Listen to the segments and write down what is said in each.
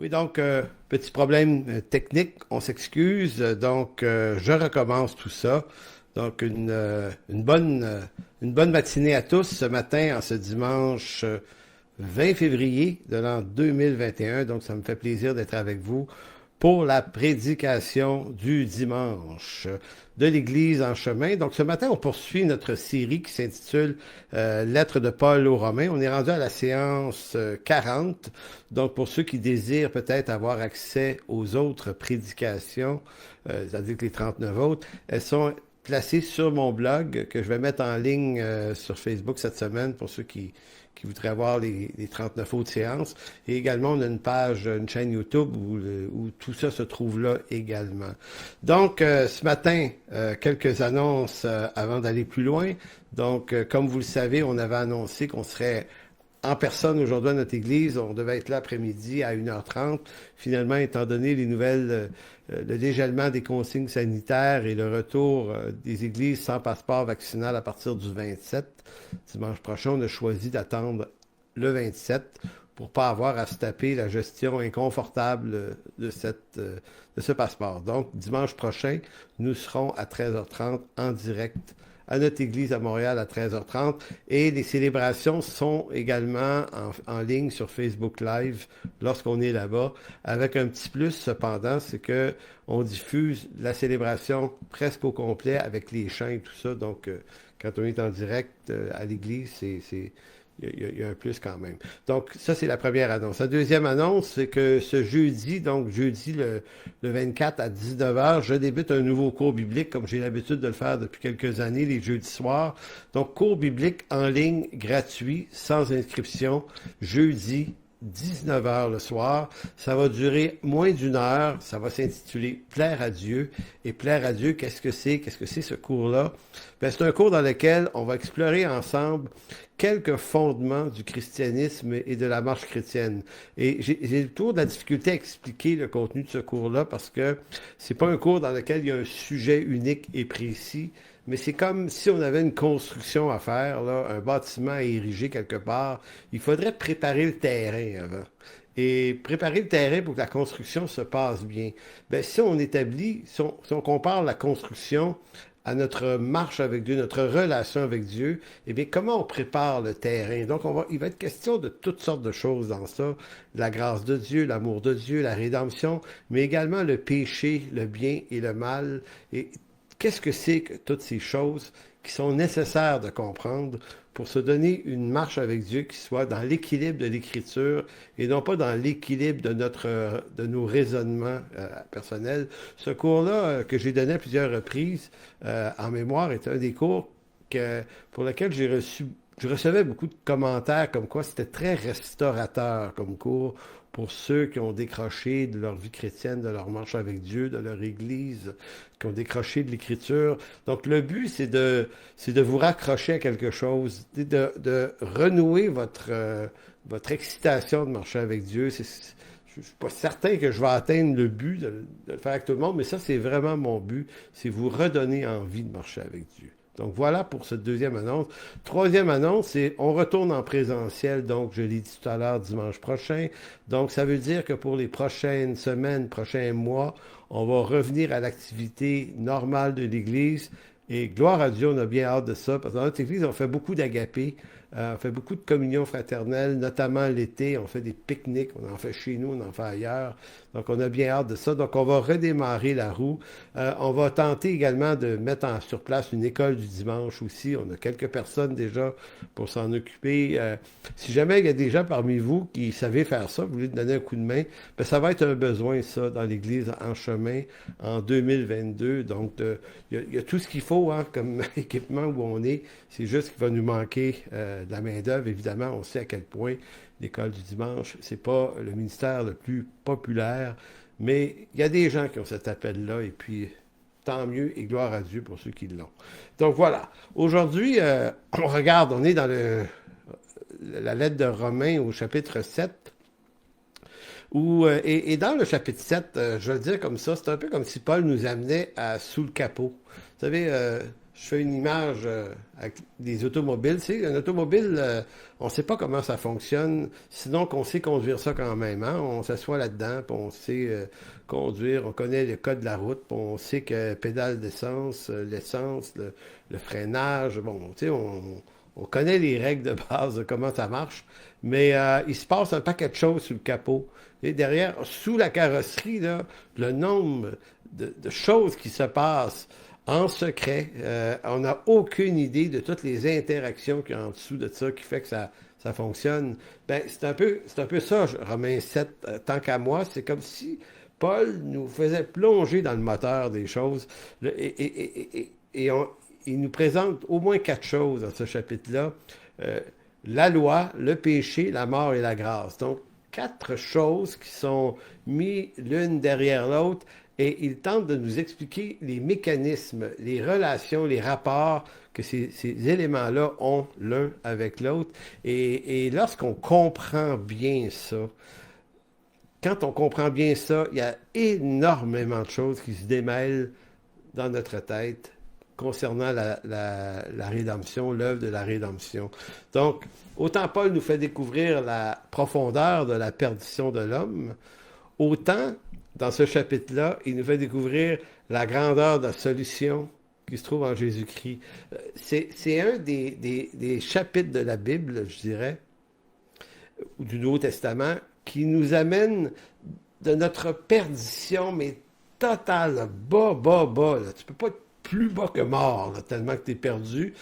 Oui, donc, petit problème technique, on s'excuse. Je recommence tout ça. Donc, une bonne matinée à tous ce matin, en ce dimanche 20 février de l'an 2021. Donc, ça me fait plaisir d'être avec vous pour la prédication du dimanche de l'Église en chemin. Donc, ce matin, on poursuit notre série qui s'intitule Lettres de Paul aux Romains. On est rendu à la séance 40. Donc, pour ceux qui désirent peut-être avoir accès aux autres prédications, c'est-à-dire que les 39 autres, elles sont placées sur mon blog que je vais mettre en ligne sur Facebook cette semaine pour ceux qui voudraient voir les 39 autres séances. Et également, on a une page, une chaîne YouTube où tout ça se trouve là également. Donc, ce matin, quelques annonces avant d'aller plus loin. Donc, comme vous le savez, on avait annoncé qu'on serait en personne aujourd'hui à notre église. On devait être là après-midi à 1h30. Finalement, étant donné les nouvelles, le dégellement des consignes sanitaires et le retour des églises sans passeport vaccinal à partir du 27, dimanche prochain, on a choisi d'attendre le 27 pour pas avoir à se taper la gestion inconfortable de ce passeport. Donc, dimanche prochain, nous serons à 13h30 en direct à notre église à Montréal à 13h30 et les célébrations sont également en ligne sur Facebook Live lorsqu'on est là-bas, avec un petit plus cependant, c'est que on diffuse la célébration presque au complet avec les chants et tout ça, donc quand on est en direct à l'église, il y a un plus quand même. Donc, ça, c'est la première annonce. La deuxième annonce, c'est que ce jeudi, donc jeudi le 24 à 19h, je débute un nouveau cours biblique, comme j'ai l'habitude de le faire depuis quelques années, les jeudis soirs. Donc, cours biblique en ligne, gratuit, sans inscription, jeudi 19h le soir. Ça va durer moins d'une heure. Ça va s'intituler Plaire à Dieu. Et plaire à Dieu, qu'est-ce que c'est? Qu'est-ce que c'est ce cours-là? Ben, c'est un cours dans lequel on va explorer ensemble quelques fondements du christianisme et de la marche chrétienne. Et j'ai toujours de la difficulté à expliquer le contenu de ce cours-là parce que c'est pas un cours dans lequel il y a un sujet unique et précis, mais c'est comme si on avait une construction à faire, là, un bâtiment à ériger quelque part. Il faudrait préparer le terrain avant. Et préparer le terrain pour que la construction se passe bien. Ben, si on établit, si on compare la construction à notre marche avec Dieu, notre relation avec Dieu, eh bien, comment on prépare le terrain? Donc, il va être question de toutes sortes de choses dans ça. La grâce de Dieu, l'amour de Dieu, la rédemption, mais également le péché, le bien et le mal. Et qu'est-ce que c'est que toutes ces choses qui sont nécessaires de comprendre pour se donner une marche avec Dieu qui soit dans l'équilibre de l'Écriture et non pas dans l'équilibre de nos raisonnements personnels. Ce cours-là, que j'ai donné à plusieurs reprises en mémoire, est un des cours pour lequel je recevais beaucoup de commentaires comme quoi c'était très restaurateur comme cours pour ceux qui ont décroché de leur vie chrétienne, de leur marche avec Dieu, de leur Église, qui ont décroché de l'Écriture. Donc le but, c'est de vous raccrocher à quelque chose, de renouer votre excitation de marcher avec Dieu. Je ne suis pas certain que je vais atteindre le but de le faire avec tout le monde, mais ça, c'est vraiment mon but, c'est vous redonner envie de marcher avec Dieu. Donc voilà pour cette deuxième annonce. Troisième annonce, c'est on retourne en présentiel, donc je l'ai dit tout à l'heure, dimanche prochain. Donc ça veut dire que pour les prochaines semaines, prochains mois, on va revenir à l'activité normale de l'Église. Et gloire à Dieu, on a bien hâte de ça, parce que dans notre Église, on fait beaucoup d'agapés, on fait beaucoup de communion fraternelle, notamment l'été, on fait des pique-niques, on en fait chez nous, on en fait ailleurs. Donc on a bien hâte de ça. Donc on va redémarrer la roue. On va tenter également de mettre sur place une école du dimanche aussi. On a quelques personnes déjà pour s'en occuper. Si jamais il y a des gens parmi vous qui savez faire ça, vous voulez donner un coup de main, ben ça va être un besoin, ça, dans l'Église en chemin en 2022. Donc, il y a tout ce qu'il faut hein, comme équipement où on est. C'est juste qu'il va nous manquer de la main-d'œuvre. Évidemment, on sait à quel point l'école du dimanche, c'est pas le ministère le plus populaire, mais il y a des gens qui ont cet appel-là, et puis tant mieux, et gloire à Dieu pour ceux qui l'ont. Donc voilà, aujourd'hui, on est dans la lettre de Romains au chapitre 7, et dans le chapitre 7, je vais le dire comme ça, c'est un peu comme si Paul nous amenait sous le capot. Vous savez, je fais une image avec des automobiles. Tu sais, un automobile, on ne sait pas comment ça fonctionne, sinon qu'on sait conduire ça quand même. Hein? On s'assoit là-dedans, puis on sait conduire, on connaît le code de la route, puis on sait que pédale d'essence, l'essence, le freinage, bon, tu sais, on connaît les règles de base de comment ça marche, mais il se passe un paquet de choses sous le capot. Et derrière, sous la carrosserie, là, le nombre de choses qui se passent en secret. On n'a aucune idée de toutes les interactions qu'il y a en dessous de ça qui fait que ça fonctionne. Ben, c'est un peu ça, Romains 7, tant qu'à moi. C'est comme si Paul nous faisait plonger dans le moteur des choses. Il nous présente au moins 4 choses dans ce chapitre-là. Euh, la loi, le péché, la mort et la grâce. Donc, 4 choses qui sont mises l'une derrière l'autre et il tente de nous expliquer les mécanismes, les relations, les rapports que ces éléments-là ont l'un avec l'autre. Et lorsqu'on comprend bien ça, quand on comprend bien ça, il y a énormément de choses qui se démêlent dans notre tête concernant la rédemption, l'œuvre de la rédemption. Donc, autant Paul nous fait découvrir la profondeur de la perdition de l'homme, autant, dans ce chapitre-là, il nous fait découvrir la grandeur de la solution qui se trouve en Jésus-Christ. C'est un des chapitres de la Bible, je dirais, ou du Nouveau Testament, qui nous amène de notre perdition, mais totale, bas, bas, bas. Là. Tu peux pas être plus bas que mort, là, tellement que tu es perdu,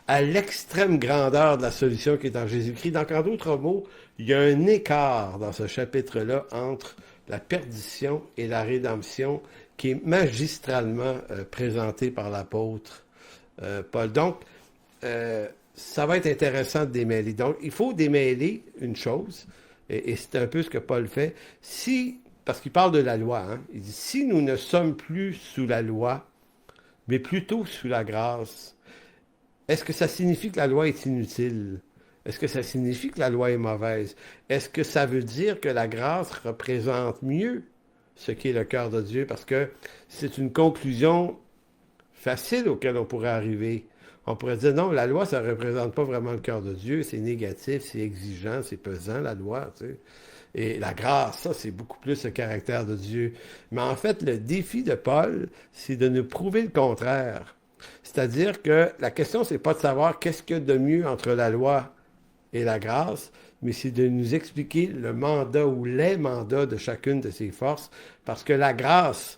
à l'extrême grandeur de la solution qui est en Jésus-Christ. Donc, en d'autres mots, il y a un écart dans ce chapitre-là entre la perdition et la rédemption qui est magistralement présenté par l'apôtre Paul. Donc, ça va être intéressant de démêler. Donc, il faut démêler une chose, et c'est un peu ce que Paul fait. Parce qu'il parle de la loi, hein, il dit, si nous ne sommes plus sous la loi, mais plutôt sous la grâce, est-ce que ça signifie que la loi est inutile? Est-ce que ça signifie que la loi est mauvaise? Est-ce que ça veut dire que la grâce représente mieux ce qui est le cœur de Dieu? Parce que c'est une conclusion facile auquel on pourrait arriver. On pourrait dire, non, la loi, ça ne représente pas vraiment le cœur de Dieu, c'est négatif, c'est exigeant, c'est pesant, la loi, tu sais. Et la grâce, ça, c'est beaucoup plus le caractère de Dieu. Mais en fait, le défi de Paul, c'est de nous prouver le contraire. C'est-à-dire que la question, c'est pas de savoir qu'est-ce qu'il y a de mieux entre la loi et la grâce, mais c'est de nous expliquer le mandat ou les mandats de chacune de ces forces, parce que la grâce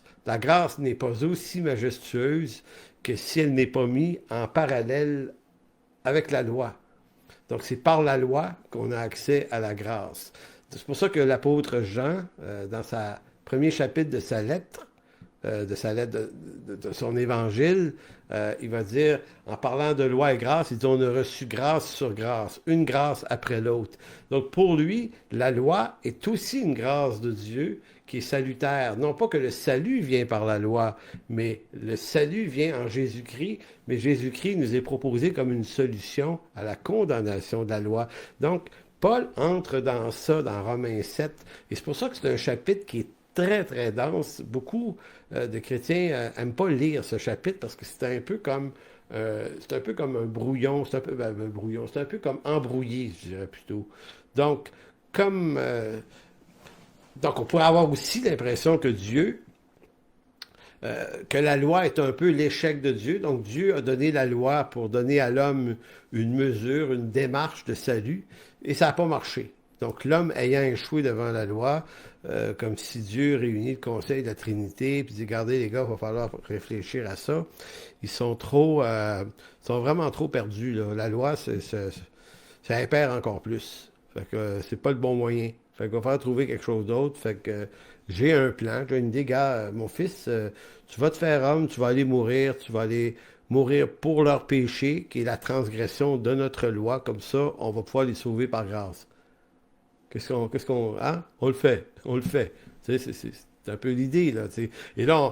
n'est pas aussi majestueuse que si elle n'est pas mise en parallèle avec la loi. Donc, c'est par la loi qu'on a accès à la grâce. C'est pour ça que l'apôtre Jean, dans sa premier chapitre de sa lettre, de son évangile, il va dire, en parlant de loi et grâce, il dit, on a reçu grâce sur grâce, une grâce après l'autre. Donc pour lui, la loi est aussi une grâce de Dieu qui est salutaire. Non pas que le salut vient par la loi, mais le salut vient en Jésus-Christ, mais Jésus-Christ nous est proposé comme une solution à la condamnation de la loi. Donc, Paul entre dans ça, dans Romains 7, et c'est pour ça que c'est un chapitre qui est très, très dense. Beaucoup de chrétiens n'aiment pas lire ce chapitre parce que c'est un peu comme un brouillon, c'est un peu comme embrouillé, je dirais plutôt. Donc, donc on pourrait avoir aussi l'impression que que la loi est un peu l'échec de Dieu. Donc Dieu a donné la loi pour donner à l'homme une mesure, une démarche de salut, et ça n'a pas marché. Donc l'homme ayant échoué devant la loi, comme si Dieu réunit le conseil de la Trinité, puis dit, regardez les gars, il va falloir réfléchir à ça. Ils sont vraiment trop perdus, là. La loi, ça impère encore plus. Fait que c'est pas le bon moyen. Fait qu'il va falloir trouver quelque chose d'autre. Fait que j'ai un plan, j'ai une idée, gars, mon fils, tu vas te faire homme, tu vas aller mourir, tu vas aller mourir pour leur péché, qui est la transgression de notre loi. Comme ça, on va pouvoir les sauver par grâce. Hein? On le fait. Tu sais, c'est un peu l'idée, là. Tu sais. Et là,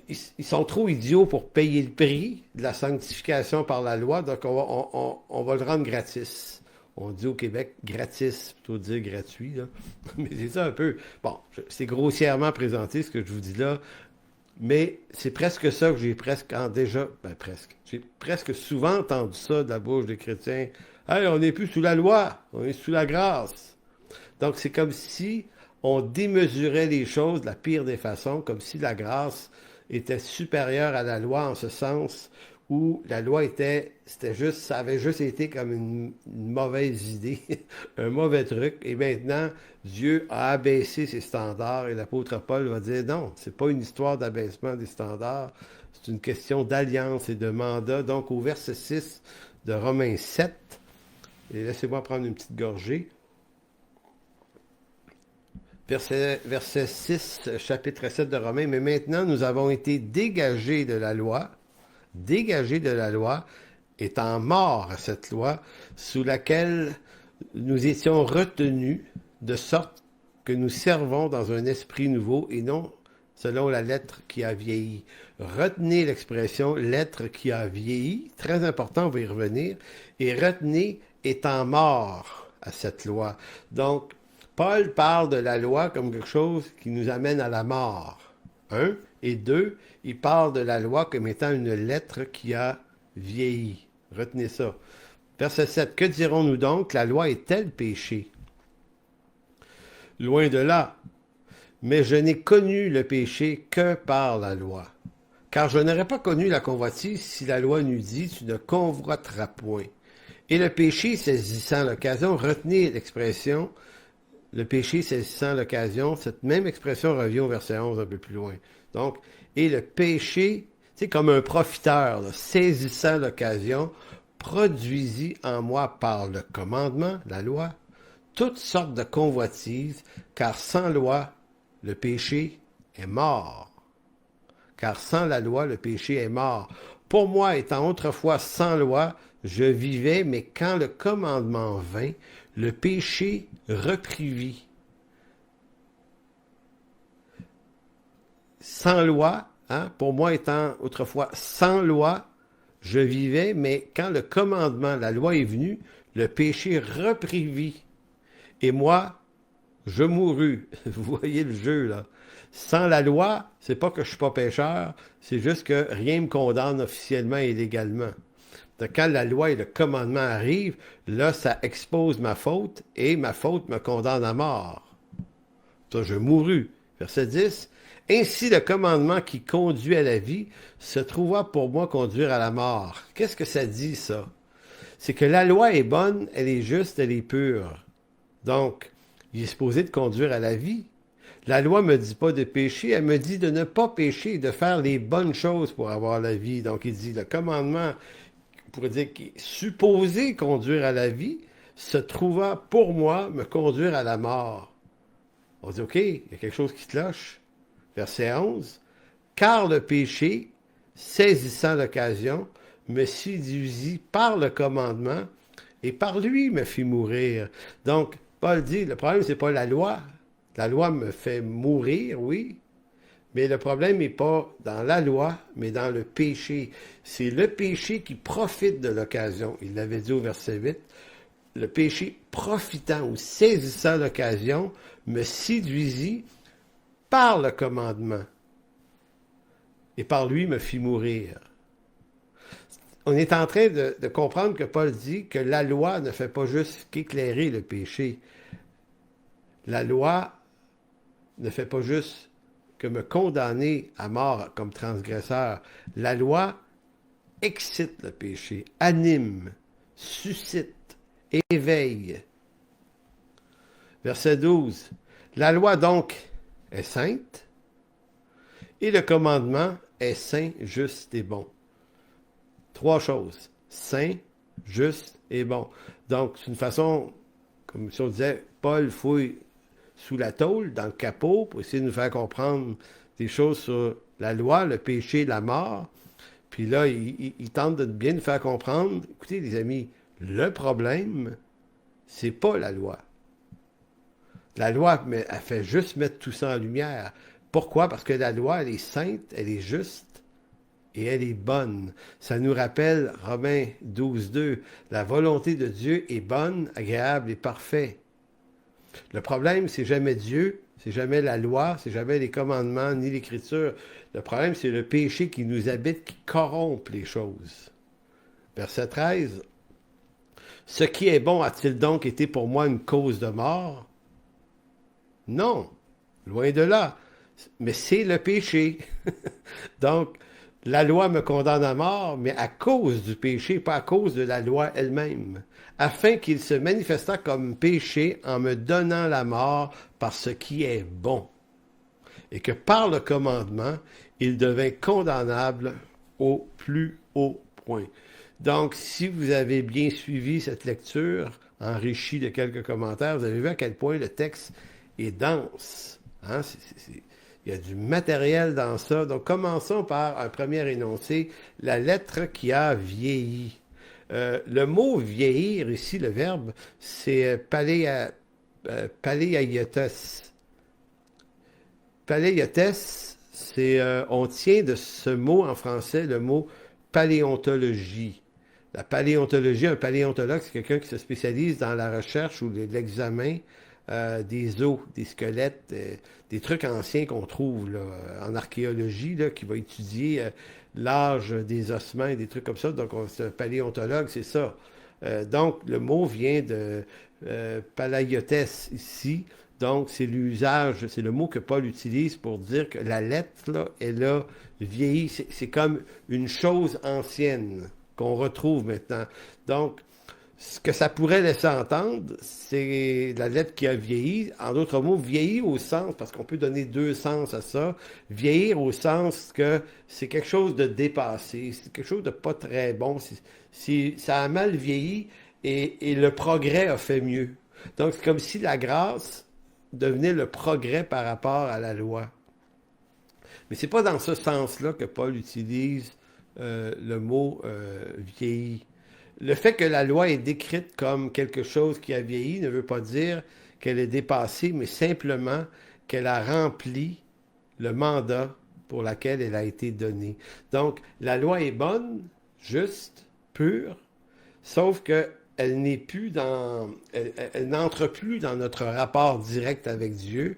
ils sont trop idiots pour payer le prix de la sanctification par la loi, donc on va le rendre gratis. On dit au Québec gratis, plutôt dire gratuit, là. Mais c'est ça un peu. Bon, c'est grossièrement présenté, ce que je vous dis là. Mais c'est presque ça que j'ai presque déjà, ben presque, j'ai presque souvent entendu ça de la bouche des chrétiens. Hey, on n'est plus sous la loi, on est sous la grâce. Donc c'est comme si on démesurait les choses de la pire des façons, comme si la grâce était supérieure à la loi en ce sens où la loi c'était juste, ça avait juste été comme une mauvaise idée, un mauvais truc. Et maintenant, Dieu a abaissé ses standards et l'apôtre Paul va dire non, c'est pas une histoire d'abaissement des standards, c'est une question d'alliance et de mandat. Donc au verset 6 de Romains 7, et laissez-moi prendre une petite gorgée. Verset 6, chapitre 7 de Romains. Mais maintenant, nous avons été dégagés de la loi, étant morts à cette loi, sous laquelle nous étions retenus, de sorte que nous servons dans un esprit nouveau et non selon la lettre qui a vieilli. Retenez l'expression lettre qui a vieilli, très important, on va y revenir, et retenez étant mort à cette loi. Donc, Paul parle de la loi comme quelque chose qui nous amène à la mort. Un. Et deux, il parle de la loi comme étant une lettre qui a vieilli. Retenez ça. Verset 7. Que dirons-nous donc? La loi est-elle péché? Loin de là. Mais je n'ai connu le péché que par la loi. Car je n'aurais pas connu la convoitise si la loi n'eût dit, tu ne convoiteras point. Et le péché saisissant l'occasion, retenez l'expression, le péché saisissant l'occasion, cette même expression revient au verset 11 un peu plus loin. Donc, et le péché, c'est comme un profiteur, là, saisissant l'occasion, produisit en moi par le commandement, la loi, toutes sortes de convoitises, car sans loi, le péché est mort. Car sans la loi, le péché est mort. Pour moi, étant autrefois sans loi, je vivais, mais quand le commandement vint, le péché reprit vie. Sans loi, hein, pour moi étant autrefois sans loi, je vivais, mais quand le commandement, la loi est venue, le péché reprit vie. Et moi, je mourus. Vous voyez le jeu, là. Sans la loi, c'est pas que je suis pas pécheur, c'est juste que rien me condamne officiellement et légalement. Donc, quand la loi et le commandement arrivent, là, ça expose ma faute et ma faute me condamne à mort. Ça, je mourus. Verset 10. Ainsi, le commandement qui conduit à la vie se trouva pour moi conduire à la mort. Qu'est-ce que ça dit, ça? C'est que la loi est bonne, elle est juste, elle est pure. Donc, il est supposé de conduire à la vie. La loi ne me dit pas de pécher, elle me dit de ne pas pécher, de faire les bonnes choses pour avoir la vie. Donc, il dit, le commandement, on pourrait dire, qui est supposé conduire à la vie, se trouva pour moi me conduire à la mort. On dit, OK, il y a quelque chose qui cloche. Verset 11. Car le péché, saisissant l'occasion, me séduisit par le commandement et par lui me fit mourir. Donc, Paul dit, le problème, c'est pas la loi. La loi me fait mourir, oui, mais le problème n'est pas dans la loi, mais dans le péché. C'est le péché qui profite de l'occasion. Il l'avait dit au verset 8. Le péché profitant ou saisissant l'occasion me séduisit par le commandement et par lui me fit mourir. On est en train de comprendre que Paul dit que la loi ne fait pas juste qu'éclairer le péché. La loi ne fait pas juste que me condamner à mort comme transgresseur. La loi excite le péché, anime, suscite, éveille. Verset 12. La loi donc est sainte et le commandement est saint, juste et bon. Trois choses. Saint, juste et bon. Donc, c'est une façon, comme si on disait, Paul fouille sous la tôle, dans le capot, pour essayer de nous faire comprendre des choses sur la loi, le péché, la mort. Puis là, il tente de bien nous faire comprendre, écoutez les amis, le problème, c'est pas la loi. La loi, elle fait juste mettre tout ça en lumière. Pourquoi? Parce que la loi, elle est sainte, elle est juste et elle est bonne. Ça nous rappelle Romains 12.2, la volonté de Dieu est bonne, agréable et parfaite. Le problème, c'est jamais Dieu, C'est jamais la loi, c'est jamais les commandements, ni l'Écriture. Le problème, c'est le péché qui nous habite, qui corrompt les choses. Verset 13. Ce qui est bon a-t-il donc été pour moi une cause de mort? Non, loin de là. Mais c'est le péché. Donc, la loi me condamne à mort, mais à cause du péché, pas à cause de la loi elle-même, afin qu'il se manifestât comme péché en me donnant la mort par ce qui est bon, et que par le commandement, il devint condamnable au plus haut point. Donc, si vous avez bien suivi cette lecture, enrichie de quelques commentaires, vous avez vu à quel point le texte est dense. Hein? Il y a du matériel dans ça. Donc, commençons par un premier énoncé, la lettre qui a vieilli. Le mot vieillir, ici, le verbe, c'est paléaiotes. Paléiotes, on tient de ce mot en français le mot paléontologie. La paléontologie, un paléontologue, c'est quelqu'un qui se spécialise dans la recherche ou l'examen des os, des squelettes, des trucs anciens qu'on trouve là, en archéologie, là, qui va étudier l'âge des ossements et des trucs comme ça. Donc, c'est un paléontologue, c'est ça. Donc, le mot vient de palaiotes ici. Donc, c'est l'usage, c'est le mot que Paul utilise pour dire que la lettre, là, elle a vieilli. C'est comme une chose ancienne qu'on retrouve maintenant. Donc, ce que ça pourrait laisser entendre, c'est la lettre qui a vieilli. En d'autres mots, vieillir au sens, parce qu'on peut donner deux sens à ça, vieillir au sens que c'est quelque chose de dépassé, c'est quelque chose de pas très bon. Ça a mal vieilli et le progrès a fait mieux. Donc, c'est comme si la grâce devenait le progrès par rapport à la loi. Mais c'est pas dans ce sens-là que Paul utilise le mot vieilli. Le fait que la loi est décrite comme quelque chose qui a vieilli ne veut pas dire qu'elle est dépassée, mais simplement qu'elle a rempli le mandat pour lequel elle a été donnée. Donc, la loi est bonne, juste, pure, sauf que elle n'est plus elle n'entre plus dans notre rapport direct avec Dieu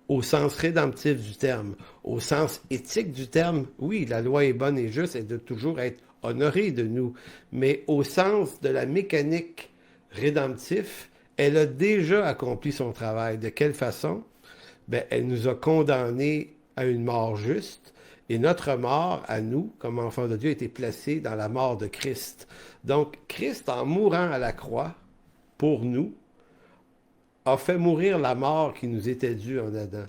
au sens rédemptif du terme. Au sens éthique du terme, oui, la loi est bonne et juste, elle doit toujours être honorée de nous. Mais au sens de la mécanique rédemptif, elle a déjà accompli son travail. De quelle façon? Ben, elle nous a condamnés à une mort juste, et notre mort, à nous, comme enfants de Dieu, a été placée dans la mort de Christ. Donc, Christ, en mourant à la croix, pour nous, a fait mourir la mort qui nous était due en Adam.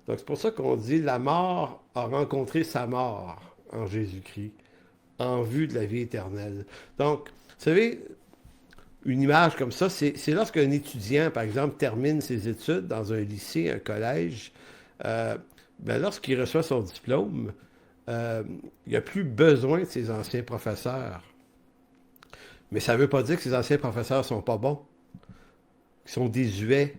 Donc, c'est pour ça qu'on dit la mort a rencontré sa mort en Jésus-Christ, en vue de la vie éternelle. Donc, vous savez, une image comme ça, c'est lorsqu'un étudiant, par exemple, termine ses études dans un lycée, un collège, lorsqu'il reçoit son diplôme, il n'a plus besoin de ses anciens professeurs. Mais ça ne veut pas dire que ses anciens professeurs ne sont pas bons, qu'ils sont désuets.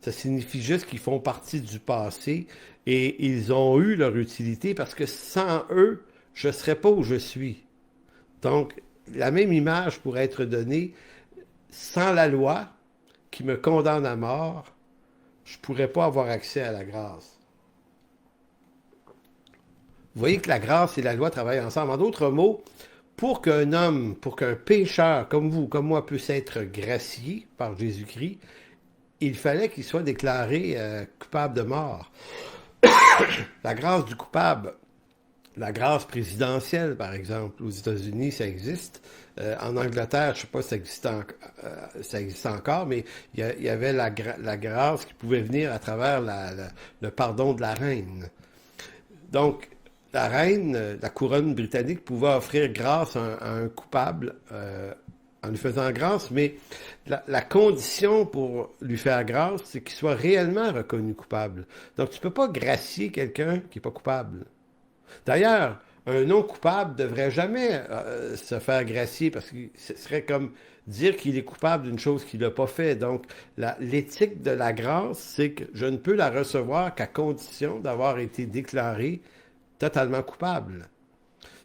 Ça signifie juste qu'ils font partie du passé et ils ont eu leur utilité parce que sans eux, je ne serais pas où je suis. Donc, la même image pourrait être donnée sans la loi qui me condamne à mort, je ne pourrais pas avoir accès à la grâce. Vous voyez que la grâce et la loi travaillent ensemble. En d'autres mots, pour qu'un homme, pour qu'un pécheur comme vous, comme moi, puisse être gracié par Jésus-Christ, il fallait qu'il soit déclaré coupable de mort. La grâce du coupable, la grâce présidentielle, par exemple, aux États-Unis, ça existe. En Angleterre, je ne sais pas si ça existe encore, mais il y avait la grâce qui pouvait venir à travers le pardon de la reine. Donc, la reine, la couronne britannique, pouvait offrir grâce à un coupable en lui faisant grâce, mais la condition pour lui faire grâce, c'est qu'il soit réellement reconnu coupable. Donc, tu ne peux pas gracier quelqu'un qui n'est pas coupable. D'ailleurs, un non-coupable ne devrait jamais se faire gracier parce que ce serait comme dire qu'il est coupable d'une chose qu'il n'a pas fait. Donc, l'éthique de la grâce, c'est que je ne peux la recevoir qu'à condition d'avoir été déclaré totalement coupable.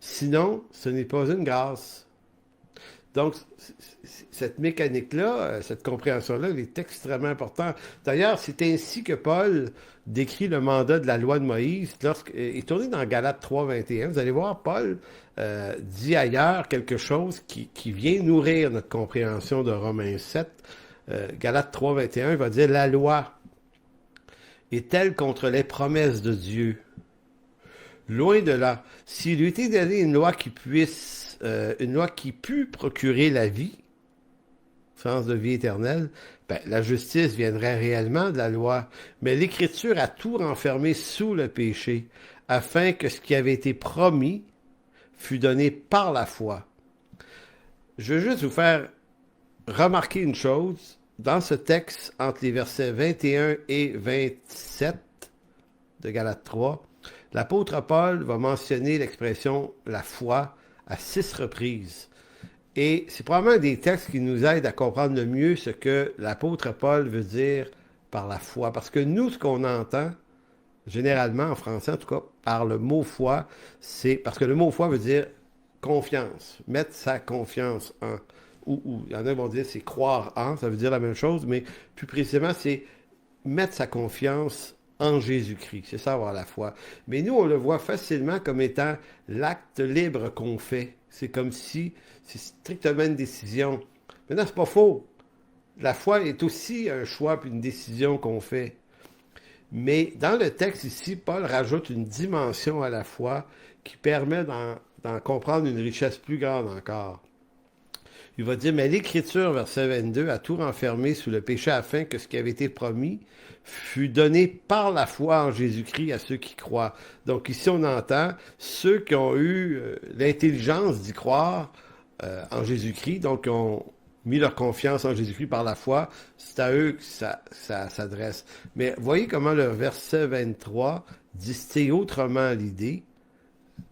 Sinon, ce n'est pas une grâce. Donc, cette mécanique-là, cette compréhension-là, elle est extrêmement importante. D'ailleurs, c'est ainsi que Paul décrit le mandat de la loi de Moïse lorsqu'il est tourné dans Galates 3, 21. Vous allez voir, Paul dit ailleurs quelque chose qui vient nourrir notre compréhension de Romains 7. Galates 3, 21, il va dire « La loi est-elle contre les promesses de Dieu? Loin de là. S'il lui était donné une loi qui pût procurer la vie, sens de vie éternelle, ben, la justice viendrait réellement de la loi. Mais l'Écriture a tout renfermé sous le péché, afin que ce qui avait été promis fût donné par la foi. Je veux juste vous faire remarquer une chose. Dans ce texte, entre les versets 21 et 27 de Galates 3, l'apôtre Paul va mentionner l'expression « la foi » à 6 reprises. Et c'est probablement des textes qui nous aident à comprendre le mieux ce que l'apôtre Paul veut dire par la foi. Parce que nous, ce qu'on entend, généralement en français en tout cas, par le mot foi, c'est parce que le mot foi veut dire confiance, mettre sa confiance en. Ou il y en a qui vont dire c'est croire en, ça veut dire la même chose, mais plus précisément, c'est mettre sa confiance en Jésus-Christ. C'est ça, avoir la foi. Mais nous, on le voit facilement comme étant l'acte libre qu'on fait. C'est comme si c'est strictement une décision. Maintenant, c'est pas faux. La foi est aussi un choix puis une décision qu'on fait. Mais dans le texte ici, Paul rajoute une dimension à la foi qui permet d'en comprendre une richesse plus grande encore. Il va dire, mais l'Écriture, verset 22, a tout renfermé sous le péché afin que ce qui avait été promis fût donné par la foi en Jésus-Christ à ceux qui croient. Donc ici, on entend ceux qui ont eu l'intelligence d'y croire en Jésus-Christ, donc qui ont mis leur confiance en Jésus-Christ par la foi, c'est à eux que ça s'adresse. Mais voyez comment le verset 23 distille autrement l'idée,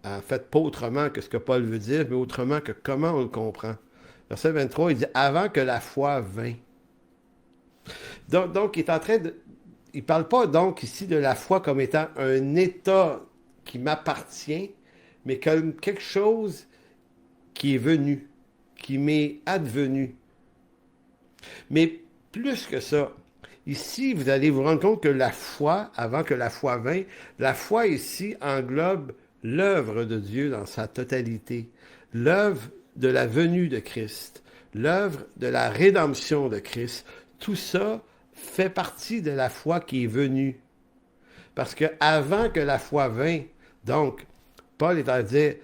en fait pas autrement que ce que Paul veut dire, mais autrement que comment on le comprend. Verset 23, il dit « Avant que la foi vint ». Donc, il est en train de... Il ne parle pas donc ici de la foi comme étant un état qui m'appartient, mais comme quelque chose qui est venu, qui m'est advenu. Mais plus que ça, ici, vous allez vous rendre compte que la foi, avant que la foi vint, la foi ici englobe l'œuvre de Dieu dans sa totalité. L'œuvre de la venue de Christ, l'œuvre de la rédemption de Christ, tout ça fait partie de la foi qui est venue. Parce que avant que la foi vint, donc, Paul est à dire,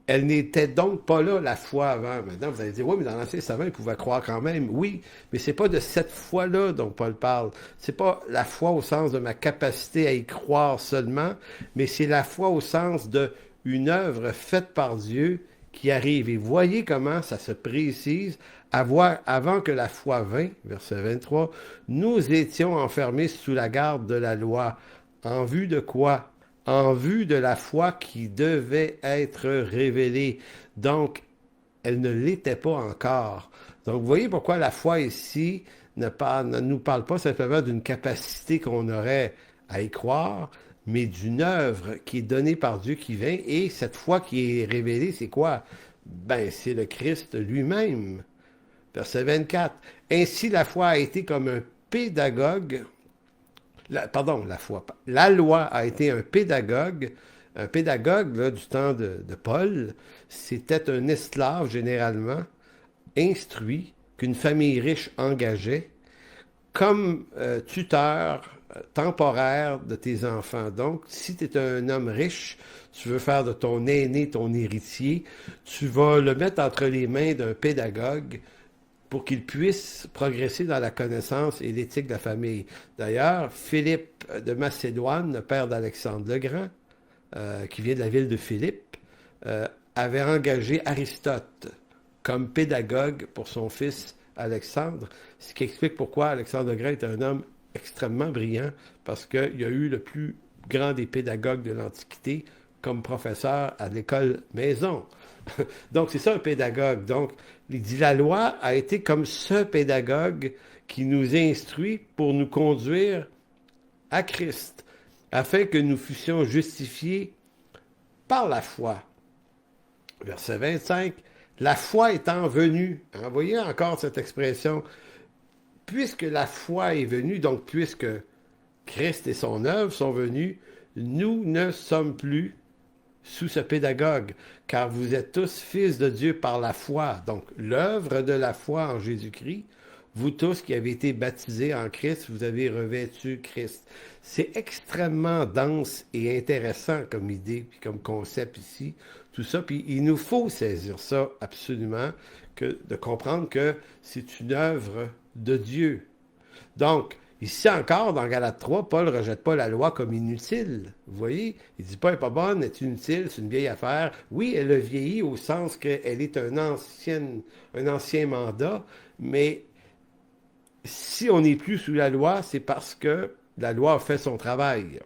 elle n'était donc pas là, la foi avant. Maintenant, vous allez dire, oui, mais dans l'Ancien Testament, ils pouvaient croire quand même. Oui, mais c'est pas de cette foi-là dont Paul parle. C'est pas la foi au sens de ma capacité à y croire seulement, mais c'est la foi au sens de une œuvre faite par Dieu qui arrive. Et voyez comment ça se précise. Avant que la foi vint, verset 23, nous étions enfermés sous la garde de la loi. En vue de quoi? En vue de la foi qui devait être révélée. Donc, elle ne l'était pas encore. Donc, vous voyez pourquoi la foi ici ne nous parle pas simplement d'une capacité qu'on aurait à y croire, mais d'une œuvre qui est donnée par Dieu qui vient. Et cette foi qui est révélée, c'est quoi? Ben, c'est le Christ lui-même. Verset 24. Ainsi, la foi a été comme un pédagogue. La loi a été un pédagogue. Un pédagogue là, du temps de Paul, c'était un esclave généralement, instruit, qu'une famille riche engageait comme tuteur temporaire de tes enfants. Donc, si tu es un homme riche, tu veux faire de ton aîné ton héritier, tu vas le mettre entre les mains d'un pédagogue pour qu'il puisse progresser dans la connaissance et l'éthique de la famille. D'ailleurs, Philippe de Macédoine, le père d'Alexandre le Grand, qui vient de la ville de Philippe, avait engagé Aristote comme pédagogue pour son fils Alexandre, ce qui explique pourquoi Alexandre le Grand est un homme extrêmement brillant, parce qu'il y a eu le plus grand des pédagogues de l'Antiquité comme professeur à l'école maison. Donc, c'est ça un pédagogue. Donc, il dit la loi a été comme ce pédagogue qui nous instruit pour nous conduire à Christ, afin que nous fussions justifiés par la foi. Verset 25, La foi étant venue, hein, vous voyez encore cette expression, puisque la foi est venue, donc puisque Christ et son œuvre sont venus, nous ne sommes plus sous ce pédagogue, car vous êtes tous fils de Dieu par la foi. Donc, l'œuvre de la foi en Jésus-Christ, vous tous qui avez été baptisés en Christ, vous avez revêtu Christ. C'est extrêmement dense et intéressant comme idée, puis comme concept ici, tout ça. Puis il nous faut saisir ça absolument, de comprendre que c'est une œuvre de Dieu. Donc, ici encore, dans Galates 3, Paul ne rejette pas la loi comme inutile. Vous voyez? Il ne dit pas, elle n'est pas bonne, elle est inutile, c'est une vieille affaire. Oui, elle a vieilli au sens qu'elle est un ancien mandat, mais si on n'est plus sous la loi, c'est parce que la loi a fait son travail.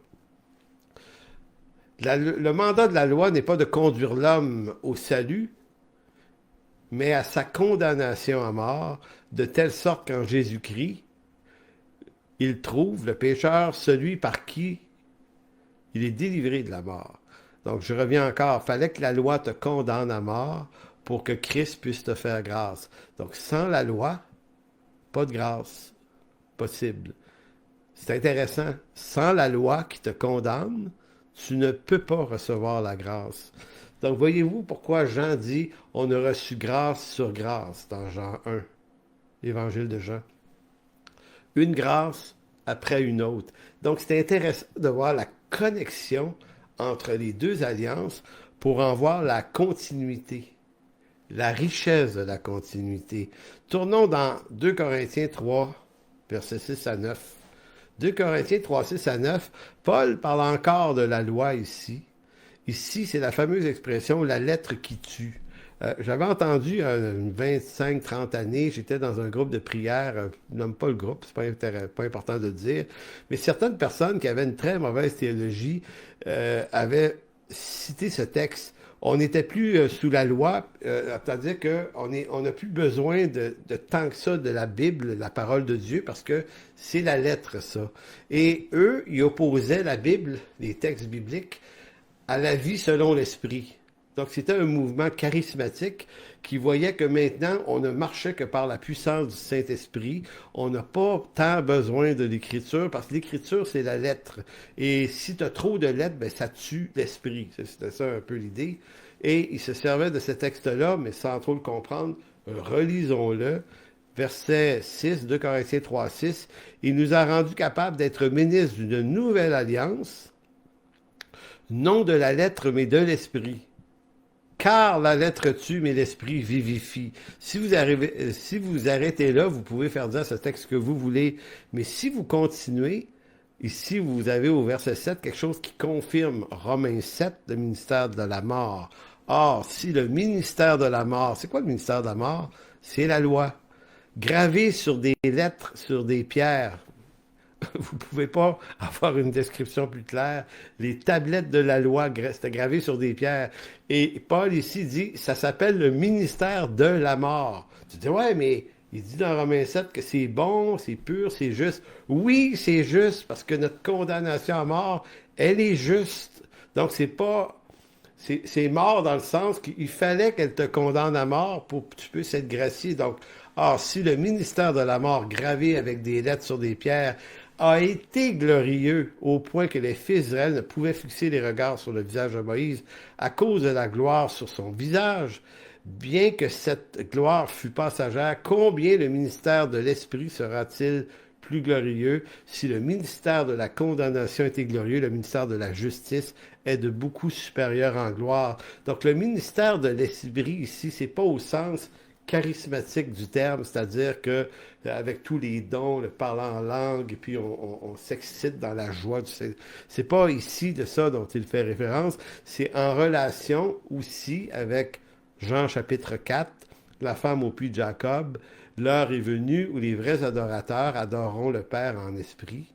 Le mandat de la loi n'est pas de conduire l'homme au salut, mais à sa condamnation à mort, de telle sorte qu'en Jésus-Christ, il trouve, le pécheur, celui par qui il est délivré de la mort. Donc, je reviens encore, fallait que la loi te condamne à mort pour que Christ puisse te faire grâce. Donc, sans la loi, pas de grâce possible. C'est intéressant. Sans la loi qui te condamne, tu ne peux pas recevoir la grâce. Donc, voyez-vous pourquoi Jean dit « On a reçu grâce sur grâce » dans Jean 1, l'Évangile de Jean. Une grâce après une autre. Donc, c'est intéressant de voir la connexion entre les deux alliances pour en voir la continuité, la richesse de la continuité. Tournons dans 2 Corinthiens 3, versets 6 à 9. 2 Corinthiens 3, 6 à 9, Paul parle encore de la loi ici. Ici, c'est la fameuse expression « la lettre qui tue ». J'avais entendu une 25-30 années, j'étais dans un groupe de prière, je nomme pas le groupe, c'est pas important de le dire, mais certaines personnes qui avaient une très mauvaise théologie avaient cité ce texte. On n'était plus sous la loi, c'est-à-dire qu'on n'a plus besoin de tant que ça de la Bible, la parole de Dieu, parce que c'est la lettre, ça. Et eux, ils opposaient la Bible, les textes bibliques, à la vie selon l'esprit. Donc, c'était un mouvement charismatique qui voyait que maintenant, on ne marchait que par la puissance du Saint-Esprit. On n'a pas tant besoin de l'Écriture, parce que l'Écriture, c'est la lettre. Et si tu as trop de lettres, ben, ça tue l'esprit. C'était ça un peu l'idée. Et il se servait de ce texte-là, mais sans trop le comprendre. Relisons-le. Verset 6, 2 Corinthiens 3, 6. Il nous a rendus capables d'être ministres d'une nouvelle alliance, non de la lettre, mais de l'esprit. Car la lettre tue, mais l'esprit vivifie. Si vous arrêtez là, vous pouvez faire dire ce texte que vous voulez. Mais si vous continuez, ici, vous avez au verset 7 quelque chose qui confirme Romains 7, le ministère de la mort. Or, si le ministère de la mort, c'est quoi le ministère de la mort? C'est la loi. Gravée sur des lettres, sur des pierres. Vous ne pouvez pas avoir une description plus claire. Les tablettes de la loi, c'était gravé sur des pierres. Et Paul ici dit, ça s'appelle le ministère de la mort. Tu dis, ouais, mais il dit dans Romains 7 que c'est bon, c'est pur, c'est juste. Oui, c'est juste, parce que notre condamnation à mort, elle est juste. Donc, c'est pas... C'est mort dans le sens qu'il fallait qu'elle te condamne à mort pour que tu puisses être gracié. Donc, si le ministère de la mort gravé avec des lettres sur des pierres a été glorieux au point que les fils d'Israël ne pouvaient fixer les regards sur le visage de Moïse à cause de la gloire sur son visage, bien que cette gloire fût passagère, combien le ministère de l'Esprit sera-t-il plus glorieux? Si le ministère de la condamnation était glorieux, le ministère de la justice est de beaucoup supérieur en gloire. Donc le ministère de l'Esprit ici, c'est pas au sens charismatique du terme, c'est-à-dire que avec tous les dons, le parler en langue, et puis on s'excite dans la joie du Seigneur. C'est pas ici de ça dont il fait référence, c'est en relation aussi avec Jean chapitre 4, la femme au puits de Jacob. L'heure est venue où les vrais adorateurs adoreront le Père en esprit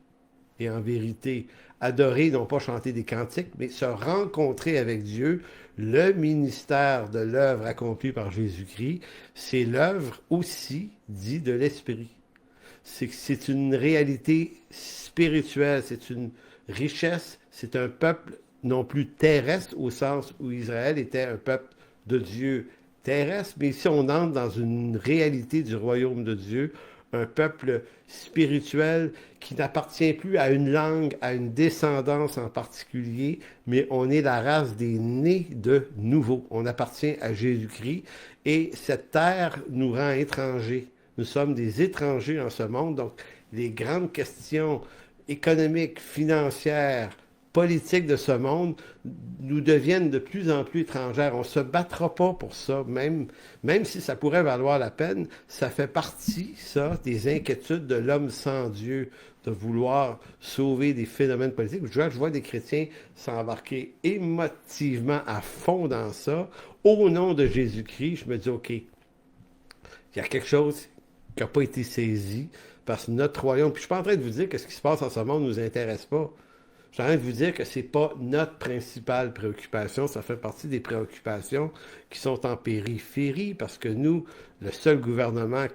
et en vérité. Adorer, non pas chanter des cantiques, mais se rencontrer avec Dieu. Le ministère de l'œuvre accomplie par Jésus-Christ, c'est l'œuvre aussi, dit, de l'Esprit. C'est une réalité spirituelle, c'est une richesse, c'est un peuple non plus terrestre au sens où Israël était un peuple de Dieu terrestre, mais ici on entre dans une réalité du royaume de Dieu, un peuple spirituel qui n'appartient plus à une langue, à une descendance en particulier, mais on est la race des nés de nouveau. On appartient à Jésus-Christ et cette terre nous rend étrangers. Nous sommes des étrangers dans ce monde, donc les grandes questions économiques, financières, politiques de ce monde nous deviennent de plus en plus étrangères. On ne se battra pas pour ça, même si ça pourrait valoir la peine. Ça fait partie, ça, des inquiétudes de l'homme sans Dieu, de vouloir sauver des phénomènes politiques. Je vois des chrétiens s'embarquer émotivement à fond dans ça. Au nom de Jésus-Christ, je me dis, OK, il y a quelque chose qui n'a pas été saisi parce que notre royaume... Puis je ne suis pas en train de vous dire que ce qui se passe en ce monde ne nous intéresse pas. Je suis en train de vous dire que ce n'est pas notre principale préoccupation. Ça fait partie des préoccupations qui sont en périphérie parce que nous, le seul gouvernement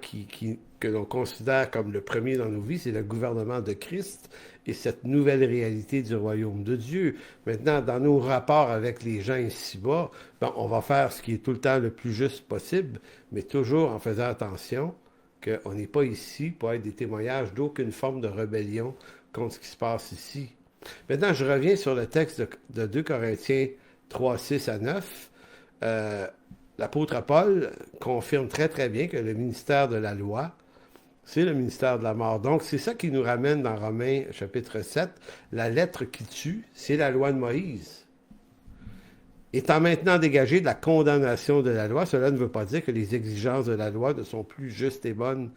que l'on considère comme le premier dans nos vies, c'est le gouvernement de Christ et cette nouvelle réalité du royaume de Dieu. Maintenant, dans nos rapports avec les gens ici-bas, on va faire ce qui est tout le temps le plus juste possible, mais toujours en faisant attention qu'on n'est pas ici pour être des témoignages d'aucune forme de rébellion contre ce qui se passe ici. Maintenant, je reviens sur le texte de 2 Corinthiens 3, 6 à 9. L'apôtre Paul confirme très très bien que le ministère de la loi, c'est le ministère de la mort. Donc, c'est ça qui nous ramène dans Romains chapitre 7. La lettre qui tue, c'est la loi de Moïse. Étant maintenant dégagé de la condamnation de la loi, cela ne veut pas dire que les exigences de la loi ne sont plus justes et bonnes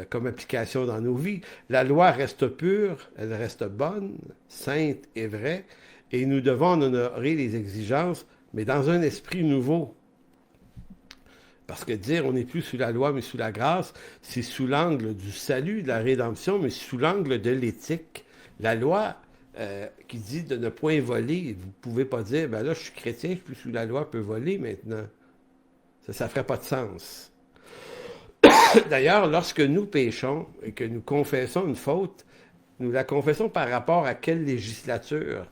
comme application dans nos vies. La loi reste pure, elle reste bonne, sainte et vraie, et nous devons en honorer les exigences, mais dans un esprit nouveau. Parce que dire on n'est plus sous la loi, mais sous la grâce, c'est sous l'angle du salut, de la rédemption, mais sous l'angle de l'éthique. La loi qui dit de ne point voler, vous ne pouvez pas dire, ben là, je suis chrétien, je suis plus sous la loi, je peux voler maintenant. Ça ne ferait pas de sens. D'ailleurs, lorsque nous péchons et que nous confessons une faute, nous la confessons par rapport à quelle législature?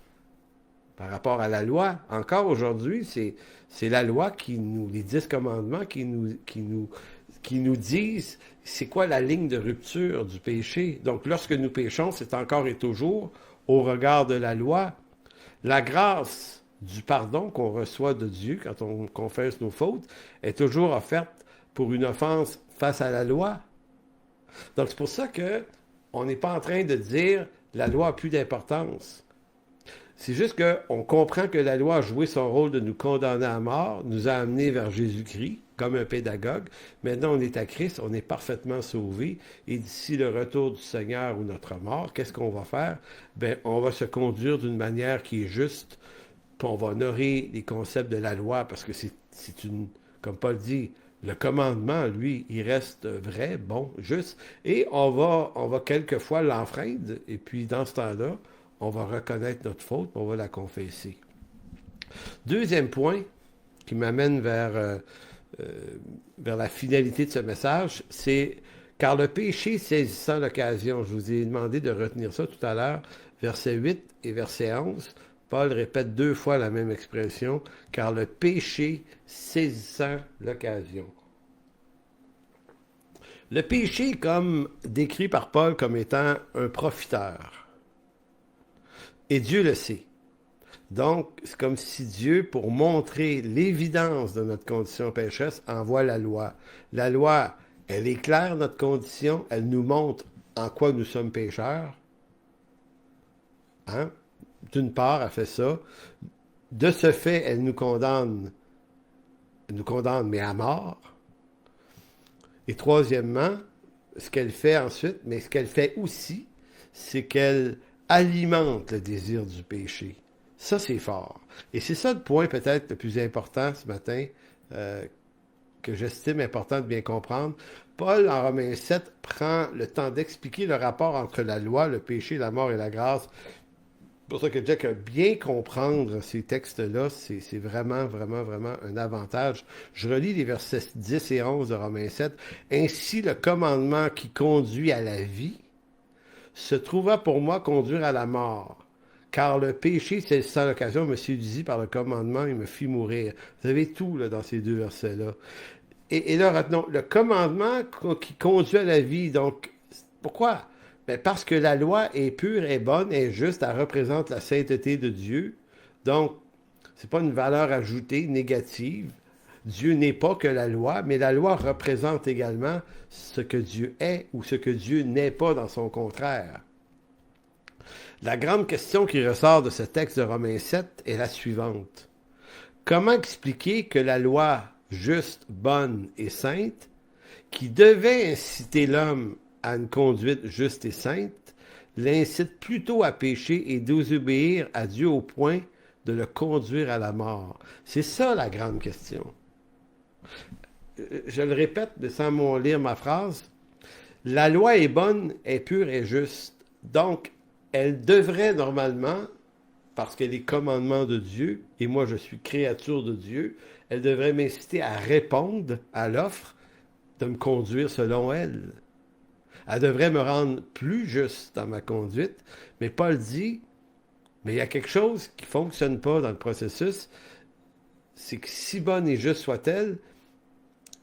Par rapport à la loi. Encore aujourd'hui, c'est la loi les 10 commandements qui nous disent c'est quoi la ligne de rupture du péché. Donc, lorsque nous péchons, c'est encore et toujours au regard de la loi. La grâce du pardon qu'on reçoit de Dieu quand on confesse nos fautes est toujours offerte pour une offense face à la loi. Donc, c'est pour ça qu'on n'est pas en train de dire la loi a plus d'importance. C'est juste qu'on comprend que la loi a joué son rôle de nous condamner à mort, nous a amenés vers Jésus-Christ comme un pédagogue. Maintenant, on est à Christ, on est parfaitement sauvés. Et d'ici le retour du Seigneur ou notre mort, qu'est-ce qu'on va faire? Bien, on va se conduire d'une manière qui est juste, puis on va honorer les concepts de la loi parce que c'est une, comme Paul dit, le commandement, lui, il reste vrai, bon, juste, et on va quelquefois l'enfreindre, et puis dans ce temps-là, on va reconnaître notre faute, on va la confesser. Deuxième point qui m'amène vers la finalité de ce message, c'est « Car le péché saisissant l'occasion », je vous ai demandé de retenir ça tout à l'heure, verset 8 et verset 11, Paul répète 2 fois la même expression, « Car le péché saisissant l'occasion ». Le péché est comme décrit par Paul comme étant un profiteur. Et Dieu le sait. Donc, c'est comme si Dieu, pour montrer l'évidence de notre condition pécheresse, envoie la loi. La loi, elle éclaire notre condition, elle nous montre en quoi nous sommes pécheurs. Hein? D'une part, elle fait ça. De ce fait, elle nous condamne mais à mort. Et troisièmement, ce qu'elle fait ensuite, mais ce qu'elle fait aussi, c'est qu'elle alimente le désir du péché. Ça, c'est fort. Et c'est ça le point peut-être le plus important ce matin, que j'estime important de bien comprendre. Paul, en Romains 7, prend le temps d'expliquer le rapport entre la loi, le péché, la mort et la grâce. C'est pour ça que je dis que bien comprendre ces textes-là, c'est vraiment, vraiment, vraiment un avantage. Je relis les versets 10 et 11 de Romains 7. « Ainsi, le commandement qui conduit à la vie se trouva pour moi conduire à la mort. Car le péché, c'est sans l'occasion, me séduisit par le commandement et me fit mourir. Vous avez tout là, dans ces deux versets-là. Et là, retenons, le commandement qui conduit à la vie. Donc, pourquoi? Ben parce que la loi est pure, est bonne, est juste, elle représente la sainteté de Dieu. Donc, c'est pas une valeur ajoutée négative. Dieu n'est pas que la loi, mais la loi représente également ce que Dieu est ou ce que Dieu n'est pas dans son contraire. La grande question qui ressort de ce texte de Romains 7 est la suivante. Comment expliquer que la loi juste, bonne et sainte, qui devait inciter l'homme à une conduite juste et sainte, l'incite plutôt à pécher et désobéir à Dieu au point de le conduire à la mort? C'est ça la grande question. Je le répète sans lire ma phrase. La loi est bonne, est pure et juste. Donc, elle devrait normalement, parce qu'elle est commandement de Dieu, et moi je suis créature de Dieu, elle devrait m'inciter à répondre à l'offre de me conduire selon elle. Elle devrait me rendre plus juste dans ma conduite, mais Paul dit, mais il y a quelque chose qui ne fonctionne pas dans le processus, c'est que si bonne et juste soit-elle,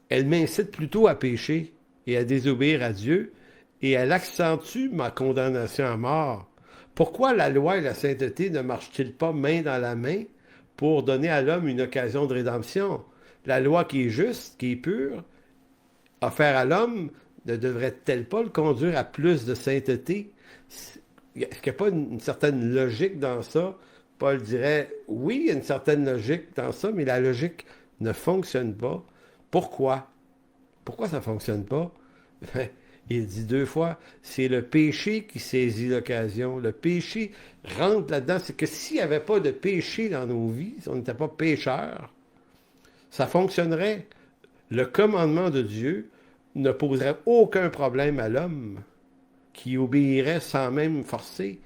elle m'incite plutôt à pécher et à désobéir à Dieu, et elle accentue ma condamnation à mort. Pourquoi la loi et la sainteté ne marchent-ils pas main dans la main pour donner à l'homme une occasion de rédemption? La loi qui est juste, qui est pure, offerte à l'homme, ne devrait-elle pas le conduire à plus de sainteté? Est-ce qu'il n'y a pas une certaine logique dans ça? Paul dirait, oui, il y a une certaine logique dans ça, mais la logique ne fonctionne pas. Pourquoi? Pourquoi ça ne fonctionne pas? Il dit deux fois, c'est le péché qui saisit l'occasion. Le péché rentre là-dedans. C'est que s'il n'y avait pas de péché dans nos vies, si on n'était pas pécheurs, ça fonctionnerait. Le commandement de Dieu ne poserait aucun problème à l'homme qui obéirait sans même forcer.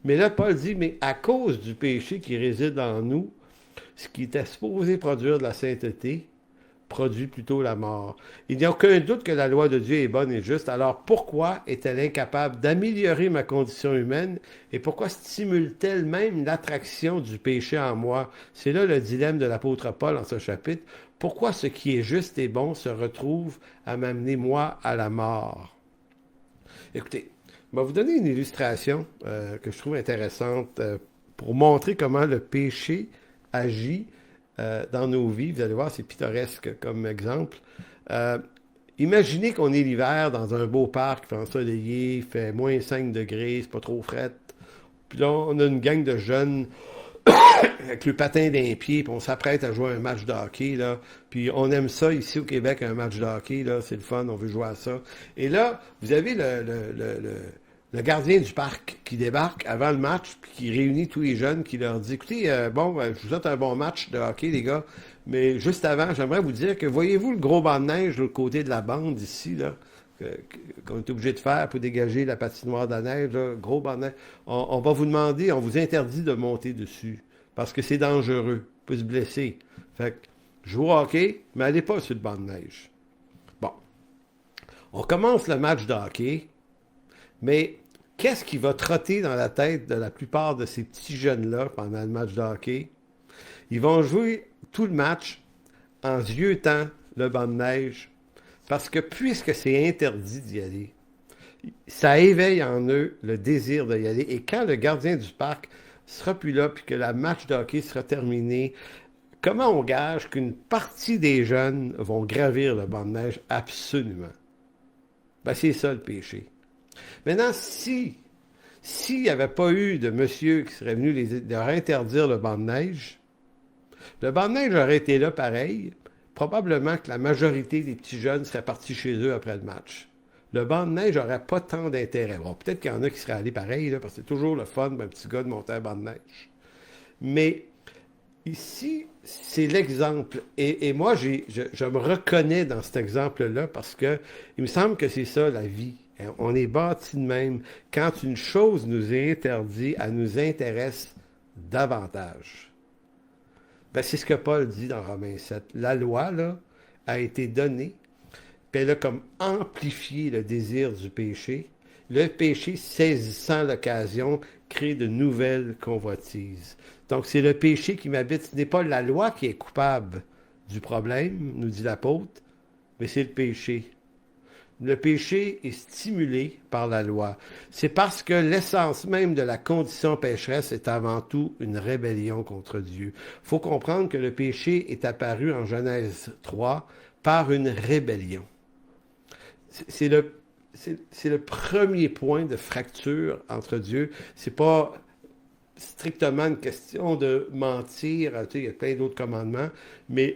Mais là, Paul dit, mais à cause du péché qui réside en nous, ce qui était supposé produire de la sainteté, produit plutôt la mort. Il n'y a aucun doute que la loi de Dieu est bonne et juste. Alors pourquoi est-elle incapable d'améliorer ma condition humaine et pourquoi stimule-t-elle même l'attraction du péché en moi? C'est là le dilemme de l'apôtre Paul en ce chapitre. Pourquoi ce qui est juste et bon se retrouve à m'amener moi à la mort? Écoutez, je vais vous donner une illustration que je trouve intéressante pour montrer comment le péché agit dans nos vies. Vous allez voir, c'est pittoresque comme exemple. Imaginez qu'on est l'hiver dans un beau parc, il fait ensoleillé, il fait moins 5 degrés, c'est pas trop fret. Puis là, on a une gang de jeunes avec le patin d'un pied, puis on s'apprête à jouer un match de hockey, là. Puis on aime ça ici au Québec, un match de hockey, là, c'est le fun, on veut jouer à ça. Et là, vous avez le gardien du parc qui débarque avant le match, puis qui réunit tous les jeunes, qui leur dit, écoutez, je vous souhaite un bon match de hockey, les gars, mais juste avant, j'aimerais vous dire que voyez-vous le gros banc de neige de l'autre côté de la bande ici, là, qu'on est obligé de faire pour dégager la patinoire de la neige, là, gros banc de neige. On va vous demander, on vous interdit de monter dessus, parce que c'est dangereux, on peut se blesser. Fait que, jouez au hockey, mais allez pas sur le banc de neige. Bon. On commence le match de hockey, mais qu'est-ce qui va trotter dans la tête de la plupart de ces petits jeunes-là pendant le match de hockey? Ils vont jouer tout le match en ziotant le banc de neige parce que puisque c'est interdit d'y aller, ça éveille en eux le désir d'y aller. Et quand le gardien du parc sera plus là puis que le match de hockey sera terminé, comment on gage qu'une partie des jeunes vont gravir le banc de neige? Absolument. Ben, c'est ça le péché. Maintenant, s'il n'y avait pas eu de monsieur qui serait venu leur interdire le banc de neige, le banc de neige aurait été là pareil. Probablement que la majorité des petits jeunes seraient partis chez eux après le match. Le banc de neige n'aurait pas tant d'intérêt. Bon, peut-être qu'il y en a qui seraient allés pareil, là, parce que c'est toujours le fun d'un petit gars de monter un banc de neige. Mais ici, c'est l'exemple. Et moi, je me reconnais dans cet exemple-là parce que il me semble que c'est ça la vie. On est bâti de même. Quand une chose nous est interdite, elle nous intéresse davantage. Ben, c'est ce que Paul dit dans Romains 7. La loi, là, a été donnée, puis elle a comme amplifié le désir du péché, Le péché, saisissant l'occasion, crée de nouvelles convoitises. Donc, c'est le péché qui m'habite. Ce n'est pas la loi qui est coupable du problème, nous dit l'apôtre, mais c'est le péché. Le péché est stimulé par la loi. C'est parce que l'essence même de la condition pécheresse est avant tout une rébellion contre Dieu. Il faut comprendre que le péché est apparu en Genèse 3 par une rébellion. C'est le premier point de fracture entre Dieu. C'est pas strictement une question de mentir. Tu sais, il y a plein d'autres commandements, mais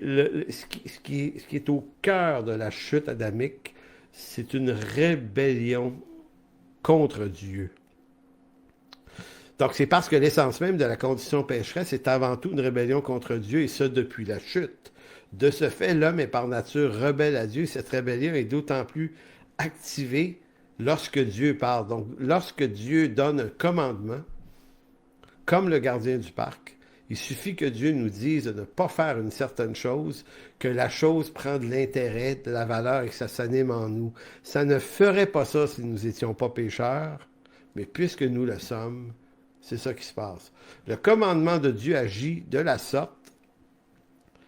ce qui est au cœur de la chute adamique, c'est une rébellion contre Dieu. Donc, c'est parce que l'essence même de la condition pécheresse est avant tout une rébellion contre Dieu, et ça depuis la chute. De ce fait, l'homme est par nature rebelle à Dieu. Cette rébellion est d'autant plus activée lorsque Dieu parle. Donc, lorsque Dieu donne un commandement, comme le gardien du parc, il suffit que Dieu nous dise de ne pas faire une certaine chose, que la chose prend de l'intérêt, de la valeur et que ça s'anime en nous. Ça ne ferait pas ça si nous n'étions pas pécheurs, mais puisque nous le sommes, c'est ça qui se passe. Le commandement de Dieu agit de la sorte,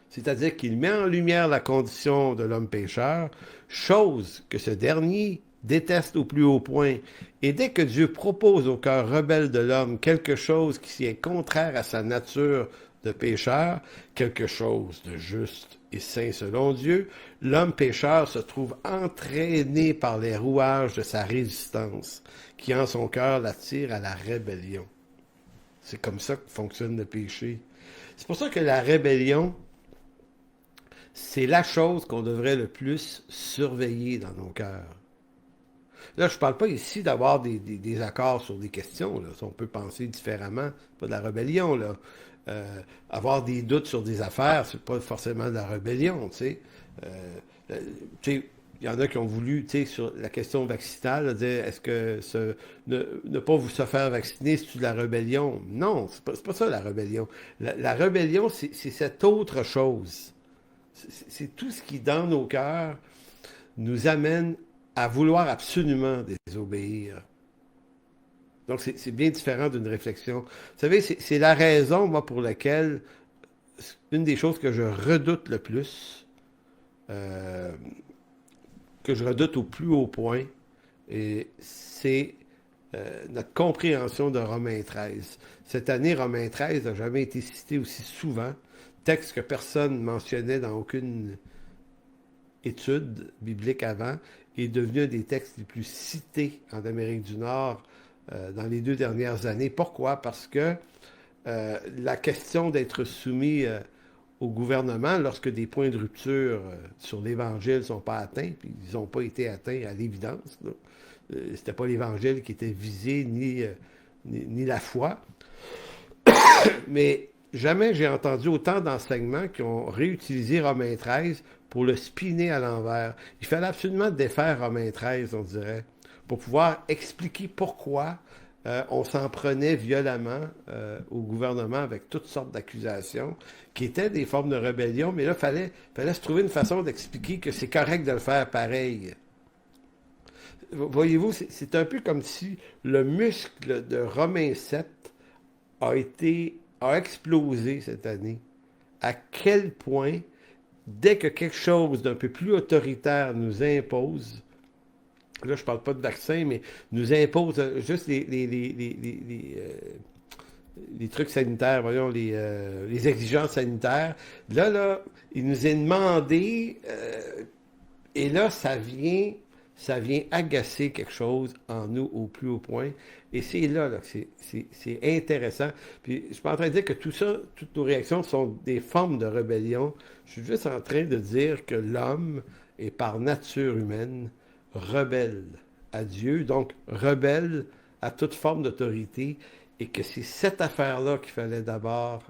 c'est-à-dire qu'il met en lumière la condition de l'homme pécheur, chose que ce dernier déteste au plus haut point. Et dès que Dieu propose au cœur rebelle de l'homme quelque chose qui est contraire à sa nature de pécheur, quelque chose de juste et saint selon Dieu, l'homme pécheur se trouve entraîné par les rouages de sa résistance, qui en son cœur l'attire à la rébellion. C'est comme ça que fonctionne le péché. C'est pour ça que la rébellion, c'est la chose qu'on devrait le plus surveiller dans nos cœurs. Là, je ne parle pas ici d'avoir des accords sur des questions. Là. On peut penser différemment, pas de la rébellion. Là. Avoir des doutes sur des affaires, c'est pas forcément de la rébellion. Tu sais, il y en a qui ont voulu, tu sais, sur la question vaccinale, là, dire est-ce que ne pas vous se faire vacciner, c'est de la rébellion? Non, c'est pas ça la rébellion. La rébellion, c'est cette autre chose. C'est tout ce qui, dans nos cœurs, nous amène à vouloir absolument désobéir. Donc, c'est bien différent d'une réflexion. Vous savez, c'est la raison, moi, pour laquelle une des choses que je redoute le plus, que je redoute au plus haut point, c'est notre compréhension de Romains 13. Cette année, Romains 13 n'a jamais été cité aussi souvent, texte que personne ne mentionnait dans aucune étude biblique avant, est devenu un des textes les plus cités en Amérique du Nord dans les 2 dernières années. Pourquoi? Parce que la question d'être soumis au gouvernement, lorsque des points de rupture sur l'Évangile ne sont pas atteints, puis ils n'ont pas été atteints à l'évidence, c'était pas l'Évangile qui était visé, ni la foi. Mais jamais j'ai entendu autant d'enseignements qui ont réutilisé Romains 13 pour le spinner à l'envers. Il fallait absolument défaire Romains 13, on dirait, pour pouvoir expliquer pourquoi on s'en prenait violemment au gouvernement avec toutes sortes d'accusations qui étaient des formes de rébellion, mais là, il fallait se trouver une façon d'expliquer que c'est correct de le faire pareil. Voyez-vous, c'est un peu comme si le muscle de Romains 7 a explosé cette année. À quel point, dès que quelque chose d'un peu plus autoritaire nous impose, là je ne parle pas de vaccin, mais nous impose juste les trucs sanitaires, voyons, les exigences sanitaires, là, il nous est demandé, et là, ça vient agacer quelque chose en nous au plus haut point. Et c'est là que c'est intéressant. Puis je suis pas en train de dire que tout ça, toutes nos réactions sont des formes de rébellion. Je suis juste en train de dire que l'homme est par nature humaine rebelle à Dieu, donc rebelle à toute forme d'autorité, et que c'est cette affaire-là qu'il fallait d'abord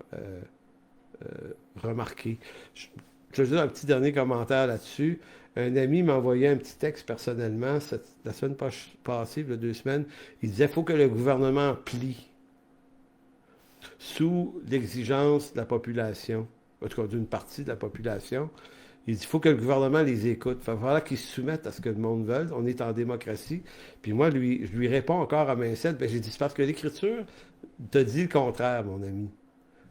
remarquer. Je vais dire un petit dernier commentaire là-dessus. Un ami m'a envoyé un petit texte personnellement, la semaine passée, il y a 2 semaines. Il disait qu'il faut que le gouvernement plie sous l'exigence de la population, en tout cas d'une partie de la population. Il dit, il faut que le gouvernement les écoute. Il va falloir qu'ils se soumettent à ce que le monde veut. On est en démocratie. Puis moi, je lui réponds encore à main celle, ben, j'ai dit, c'est parce que l'Écriture te dit le contraire, mon ami.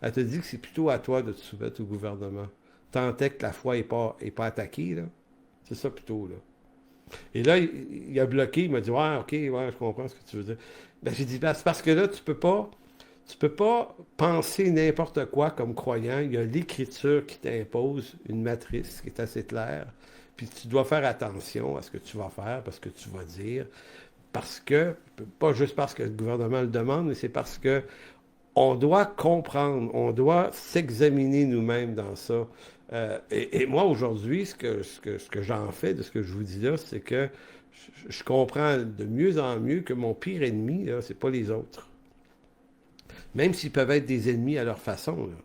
Elle te dit que c'est plutôt à toi de te soumettre au gouvernement. Tant est que la foi n'est pas attaquée, là. C'est ça plutôt, là. Et là, il a bloqué, il m'a dit, ouais, ok, ouais, je comprends ce que tu veux dire. Ben, j'ai dit, ben, c'est parce que là, tu peux pas penser n'importe quoi comme croyant. Il y a l'Écriture qui t'impose une matrice qui est assez claire. Puis tu dois faire attention à ce que tu vas faire, parce que tu vas dire. Parce que, pas juste parce que le gouvernement le demande, mais c'est parce que on doit comprendre, on doit s'examiner nous-mêmes dans ça. Et moi, aujourd'hui, ce que j'en fais de ce que je vous dis là, c'est que je comprends de mieux en mieux que mon pire ennemi, là, c'est pas les autres. Même s'ils peuvent être des ennemis à leur façon, là.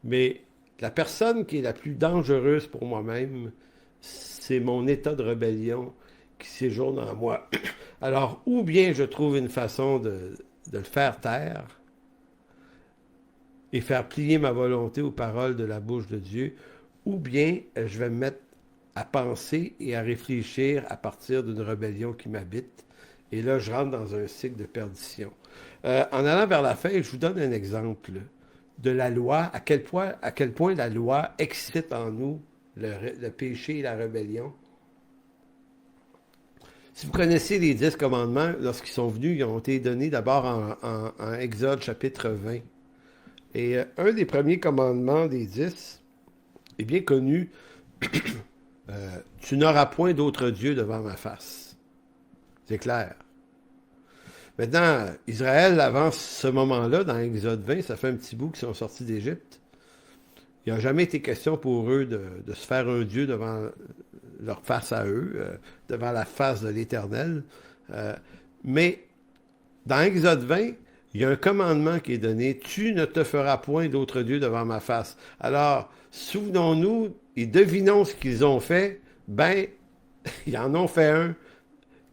Mais la personne qui est la plus dangereuse pour moi-même, c'est mon état de rébellion qui séjourne en moi. Alors, ou bien je trouve une façon de le faire taire et faire plier ma volonté aux paroles de la bouche de Dieu, ou bien je vais me mettre à penser et à réfléchir à partir d'une rébellion qui m'habite. Et là, je rentre dans un cycle de perdition. En allant vers la fin, je vous donne un exemple de la loi, à quel point la loi excite en nous le péché et la rébellion. Si vous connaissez les 10 commandements, lorsqu'ils sont venus, ils ont été donnés d'abord en Exode chapitre 20. Et un des premiers commandements des 10 est bien connu. Tu n'auras point d'autre Dieu devant ma face. C'est clair. Maintenant, Israël, avant ce moment-là, dans Exode 20, ça fait un petit bout qu'ils sont sortis d'Égypte. Il n'a jamais été question pour eux de se faire un Dieu devant leur face à eux, devant la face de l'Éternel. Mais dans Exode 20, il y a un commandement qui est donné, tu ne te feras point d'autre Dieu devant ma face. Alors, souvenons-nous et devinons ce qu'ils ont fait. Ben, ils en ont fait un.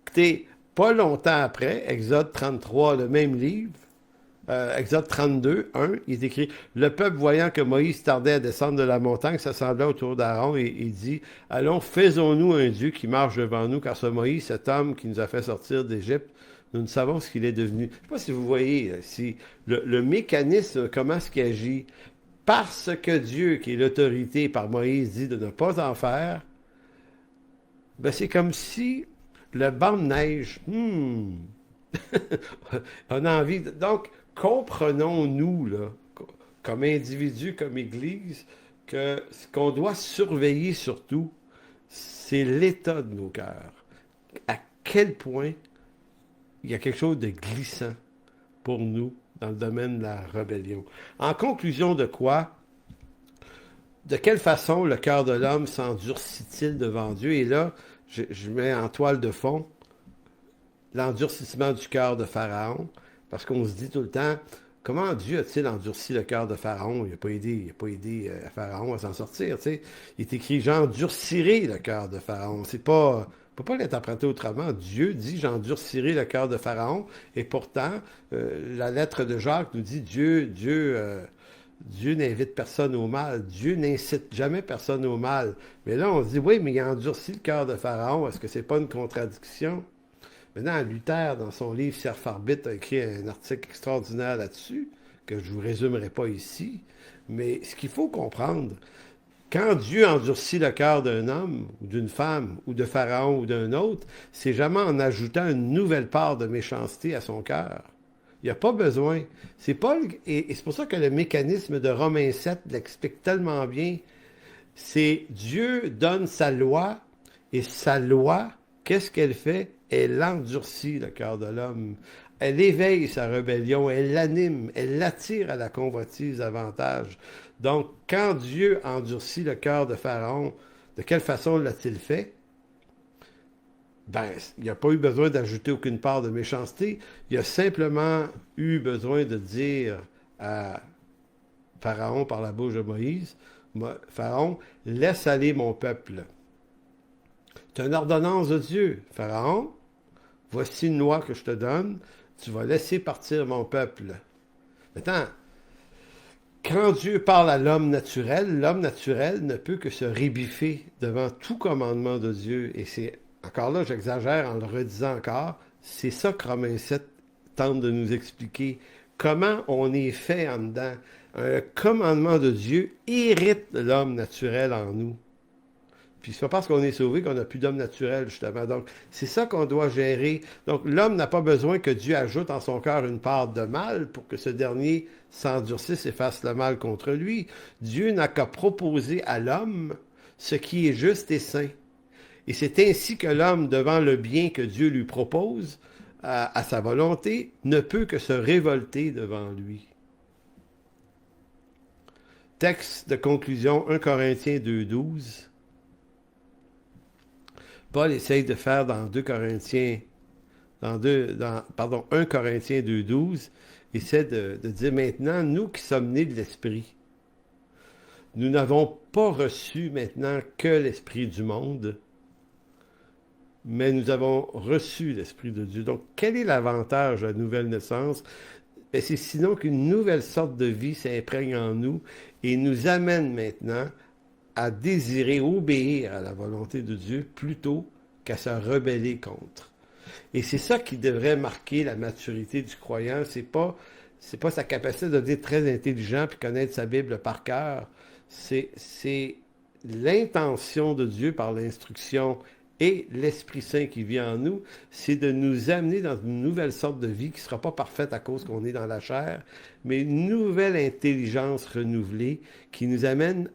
Écoutez, pas longtemps après, Exode 33, le même livre, Exode 32, 1, il est écrit, le peuple voyant que Moïse tardait à descendre de la montagne, s'assembla autour d'Aaron et il dit, allons, faisons-nous un Dieu qui marche devant nous, car ce Moïse, cet homme qui nous a fait sortir d'Égypte, nous ne savons ce qu'il est devenu. Je ne sais pas si vous voyez si le mécanisme, comment est-ce qu'il agit. Parce que Dieu, qui est l'autorité par Moïse, dit de ne pas en faire, ben c'est comme si le banc de neige, on a envie donc, comprenons-nous, là, comme individus, comme Église, que ce qu'on doit surveiller surtout, c'est l'état de nos cœurs. À quel point il y a quelque chose de glissant pour nous dans le domaine de la rébellion. En conclusion de quoi, de quelle façon le cœur de l'homme s'endurcit-il devant Dieu? Et là, je mets en toile de fond l'endurcissement du cœur de Pharaon, parce qu'on se dit tout le temps, comment Dieu a-t-il endurci le cœur de Pharaon? Il n'a pas aidé Pharaon à s'en sortir. Tu sais. Il est écrit, j'endurcirai le cœur de Pharaon. On ne peut pas l'interpréter autrement. Dieu dit, j'endurcirai le cœur de Pharaon. Et pourtant, la lettre de Jacques nous dit, Dieu n'invite personne au mal. Dieu n'incite jamais personne au mal. Mais là, on se dit, oui, mais il a endurci le cœur de Pharaon. Est-ce que c'est pas une contradiction? Maintenant, Luther, dans son livre Serf Arbit, a écrit un article extraordinaire là-dessus, que je ne vous résumerai pas ici. Mais ce qu'il faut comprendre, quand Dieu endurcit le cœur d'un homme, ou d'une femme, ou de Pharaon, ou d'un autre, c'est jamais en ajoutant une nouvelle part de méchanceté à son cœur. Il n'y a pas besoin. C'est pas et c'est pour ça que le mécanisme de Romains 7 l'explique tellement bien. C'est Dieu donne sa loi, et sa loi, qu'est-ce qu'elle fait? Elle endurcit le cœur de l'homme. Elle éveille sa rébellion, elle l'anime, elle l'attire à la convoitise davantage. Donc, quand Dieu endurcit le cœur de Pharaon, de quelle façon l'a-t-il fait? Ben, il n'y a pas eu besoin d'ajouter aucune part de méchanceté. Il a simplement eu besoin de dire à Pharaon par la bouche de Moïse, Pharaon, laisse aller mon peuple. C'est une ordonnance de Dieu. Pharaon, voici une loi que je te donne, tu vas laisser partir mon peuple. Maintenant, Quand Dieu parle à l'homme naturel ne peut que se rébiffer devant tout commandement de Dieu. Et c'est, encore là, j'exagère en le redisant encore, c'est ça que Romains 7 tente de nous expliquer. Comment on est fait en dedans. Un commandement de Dieu irrite l'homme naturel en nous. Puis c'est pas parce qu'on est sauvé qu'on n'a plus d'homme naturel, justement. Donc, c'est ça qu'on doit gérer. Donc, l'homme n'a pas besoin que Dieu ajoute en son cœur une part de mal pour que ce dernier s'endurcisse et fasse le mal contre lui. Dieu n'a qu'à proposer à l'homme ce qui est juste et saint. Et c'est ainsi que l'homme, devant le bien que Dieu lui propose, à sa volonté, ne peut que se révolter devant lui. Texte de conclusion, 1 Corinthiens 2,12. Paul essaye de faire dans 1 Corinthiens 2,12, essaie de dire maintenant, nous qui sommes nés de l'Esprit, nous n'avons pas reçu maintenant que l'Esprit du monde, mais nous avons reçu l'Esprit de Dieu. Donc, quel est l'avantage de la nouvelle naissance? Ben, c'est sinon qu'une nouvelle sorte de vie s'imprègne en nous et nous amène maintenant à désirer obéir à la volonté de Dieu plutôt qu'à se rebeller contre. Et c'est ça qui devrait marquer la maturité du croyant. C'est pas sa capacité de devenir très intelligent puis connaître sa Bible par cœur. C'est l'intention de Dieu par l'instruction et l'Esprit Saint qui vit en nous, c'est de nous amener dans une nouvelle sorte de vie qui ne sera pas parfaite à cause qu'on est dans la chair, mais une nouvelle intelligence renouvelée qui nous amène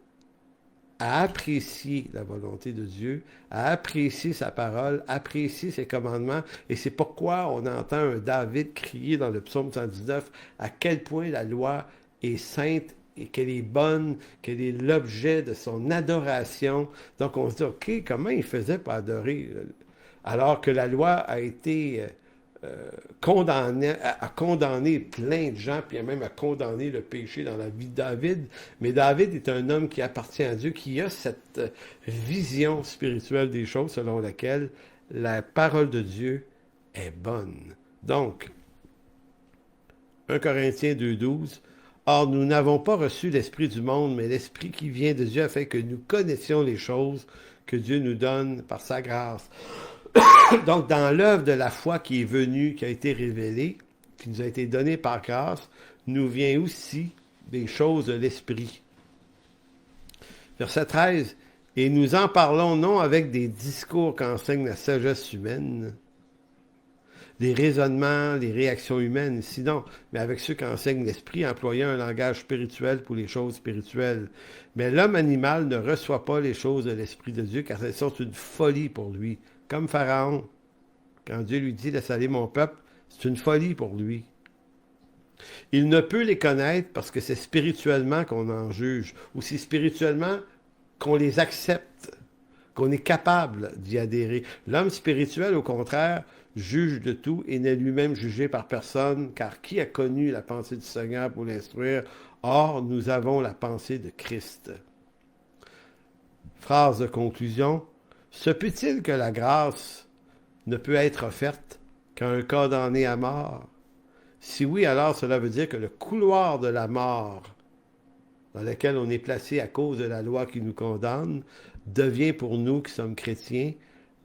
à apprécier la volonté de Dieu, à apprécier sa parole, apprécier ses commandements. Et c'est pourquoi on entend un David crier dans le psaume 119 à quel point la loi est sainte et qu'elle est bonne, qu'elle est l'objet de son adoration. Donc on se dit, OK, comment il faisait pour adorer? Alors que la loi a été a condamné plein de gens, puis même a condamné le péché dans la vie de David. Mais David est un homme qui appartient à Dieu, qui a cette vision spirituelle des choses selon laquelle la parole de Dieu est bonne. Donc, 1 Corinthiens 2,12, « Or, nous n'avons pas reçu l'Esprit du monde, mais l'Esprit qui vient de Dieu afin que nous connaissions les choses que Dieu nous donne par sa grâce. » Donc, dans l'œuvre de la foi qui est venue, qui a été révélée, qui nous a été donnée par grâce, nous vient aussi des choses de l'Esprit. Verset 13, « Et nous en parlons non avec des discours qu'enseigne la sagesse humaine, des raisonnements, des réactions humaines, sinon, mais avec ceux qu'enseigne l'Esprit, employant un langage spirituel pour les choses spirituelles. Mais l'homme animal ne reçoit pas les choses de l'Esprit de Dieu, car elles sont une folie pour lui. » Comme Pharaon, quand Dieu lui dit « Laisse aller mon peuple », c'est une folie pour lui. Il ne peut les connaître parce que c'est spirituellement qu'on en juge, ou c'est spirituellement qu'on les accepte, qu'on est capable d'y adhérer. L'homme spirituel, au contraire, juge de tout et n'est lui-même jugé par personne, car qui a connu la pensée du Seigneur pour l'instruire? Or, nous avons la pensée de Christ. Phrase de conclusion. Se peut-il que la grâce ne peut être offerte qu'à un condamné à mort? Si oui, alors cela veut dire que le couloir de la mort dans lequel on est placé à cause de la loi qui nous condamne devient pour nous qui sommes chrétiens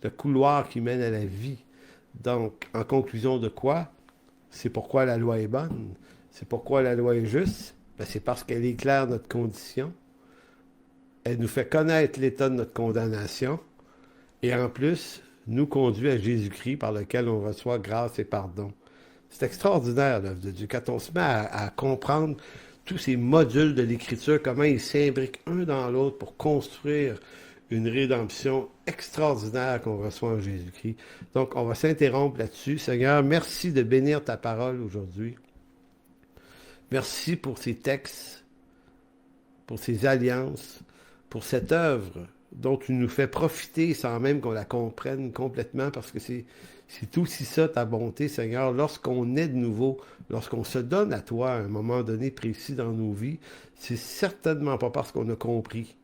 le couloir qui mène à la vie. Donc, en conclusion de quoi? C'est pourquoi la loi est bonne. C'est pourquoi la loi est juste. Ben, c'est parce qu'elle éclaire notre condition. Elle nous fait connaître l'état de notre condamnation. Et en plus, nous conduit à Jésus-Christ par lequel on reçoit grâce et pardon. C'est extraordinaire, l'œuvre de Dieu. Quand on se met à comprendre tous ces modules de l'Écriture, comment ils s'imbriquent un dans l'autre pour construire une rédemption extraordinaire qu'on reçoit en Jésus-Christ. Donc, on va s'interrompre là-dessus. Seigneur, merci de bénir ta parole aujourd'hui. Merci pour ces textes, pour ces alliances, pour cette œuvre dont tu nous fais profiter sans même qu'on la comprenne complètement, parce que c'est aussi ça ta bonté, Seigneur. Lorsqu'on est de nouveau, lorsqu'on se donne à toi à un moment donné précis dans nos vies, c'est certainement pas parce qu'on a compris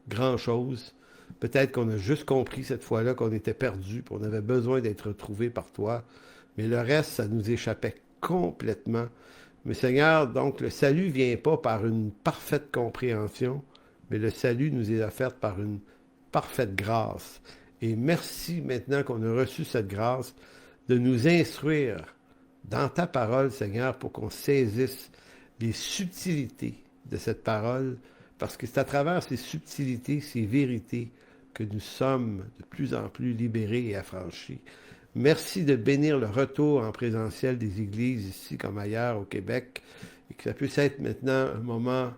grand-chose. Peut-être qu'on a juste compris cette fois-là qu'on était perdu, qu'on avait besoin d'être retrouvé par toi, mais le reste, ça nous échappait complètement. Mais Seigneur, donc le salut ne vient pas par une parfaite compréhension, mais le salut nous est offert par une parfaite grâce. Et merci maintenant qu'on a reçu cette grâce de nous instruire dans ta parole, Seigneur, pour qu'on saisisse les subtilités de cette parole, parce que c'est à travers ces subtilités, ces vérités, que nous sommes de plus en plus libérés et affranchis. Merci de bénir le retour en présentiel des églises ici comme ailleurs au Québec, et que ça puisse être maintenant un moment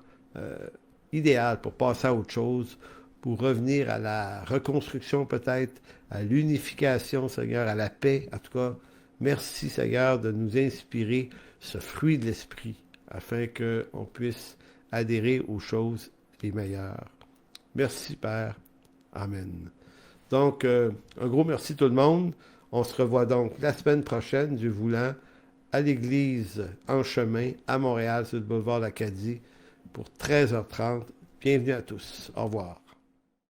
idéal pour passer à autre chose, pour revenir à la reconstruction peut-être, à l'unification, Seigneur, à la paix. En tout cas, merci, Seigneur, de nous inspirer ce fruit de l'Esprit, afin qu'on puisse adhérer aux choses les meilleures. Merci, Père. Amen. Donc, un gros merci tout le monde. On se revoit donc la semaine prochaine, Dieu voulant, à l'église En Chemin, à Montréal, sur le boulevard d'Acadie, pour 13h30. Bienvenue à tous. Au revoir.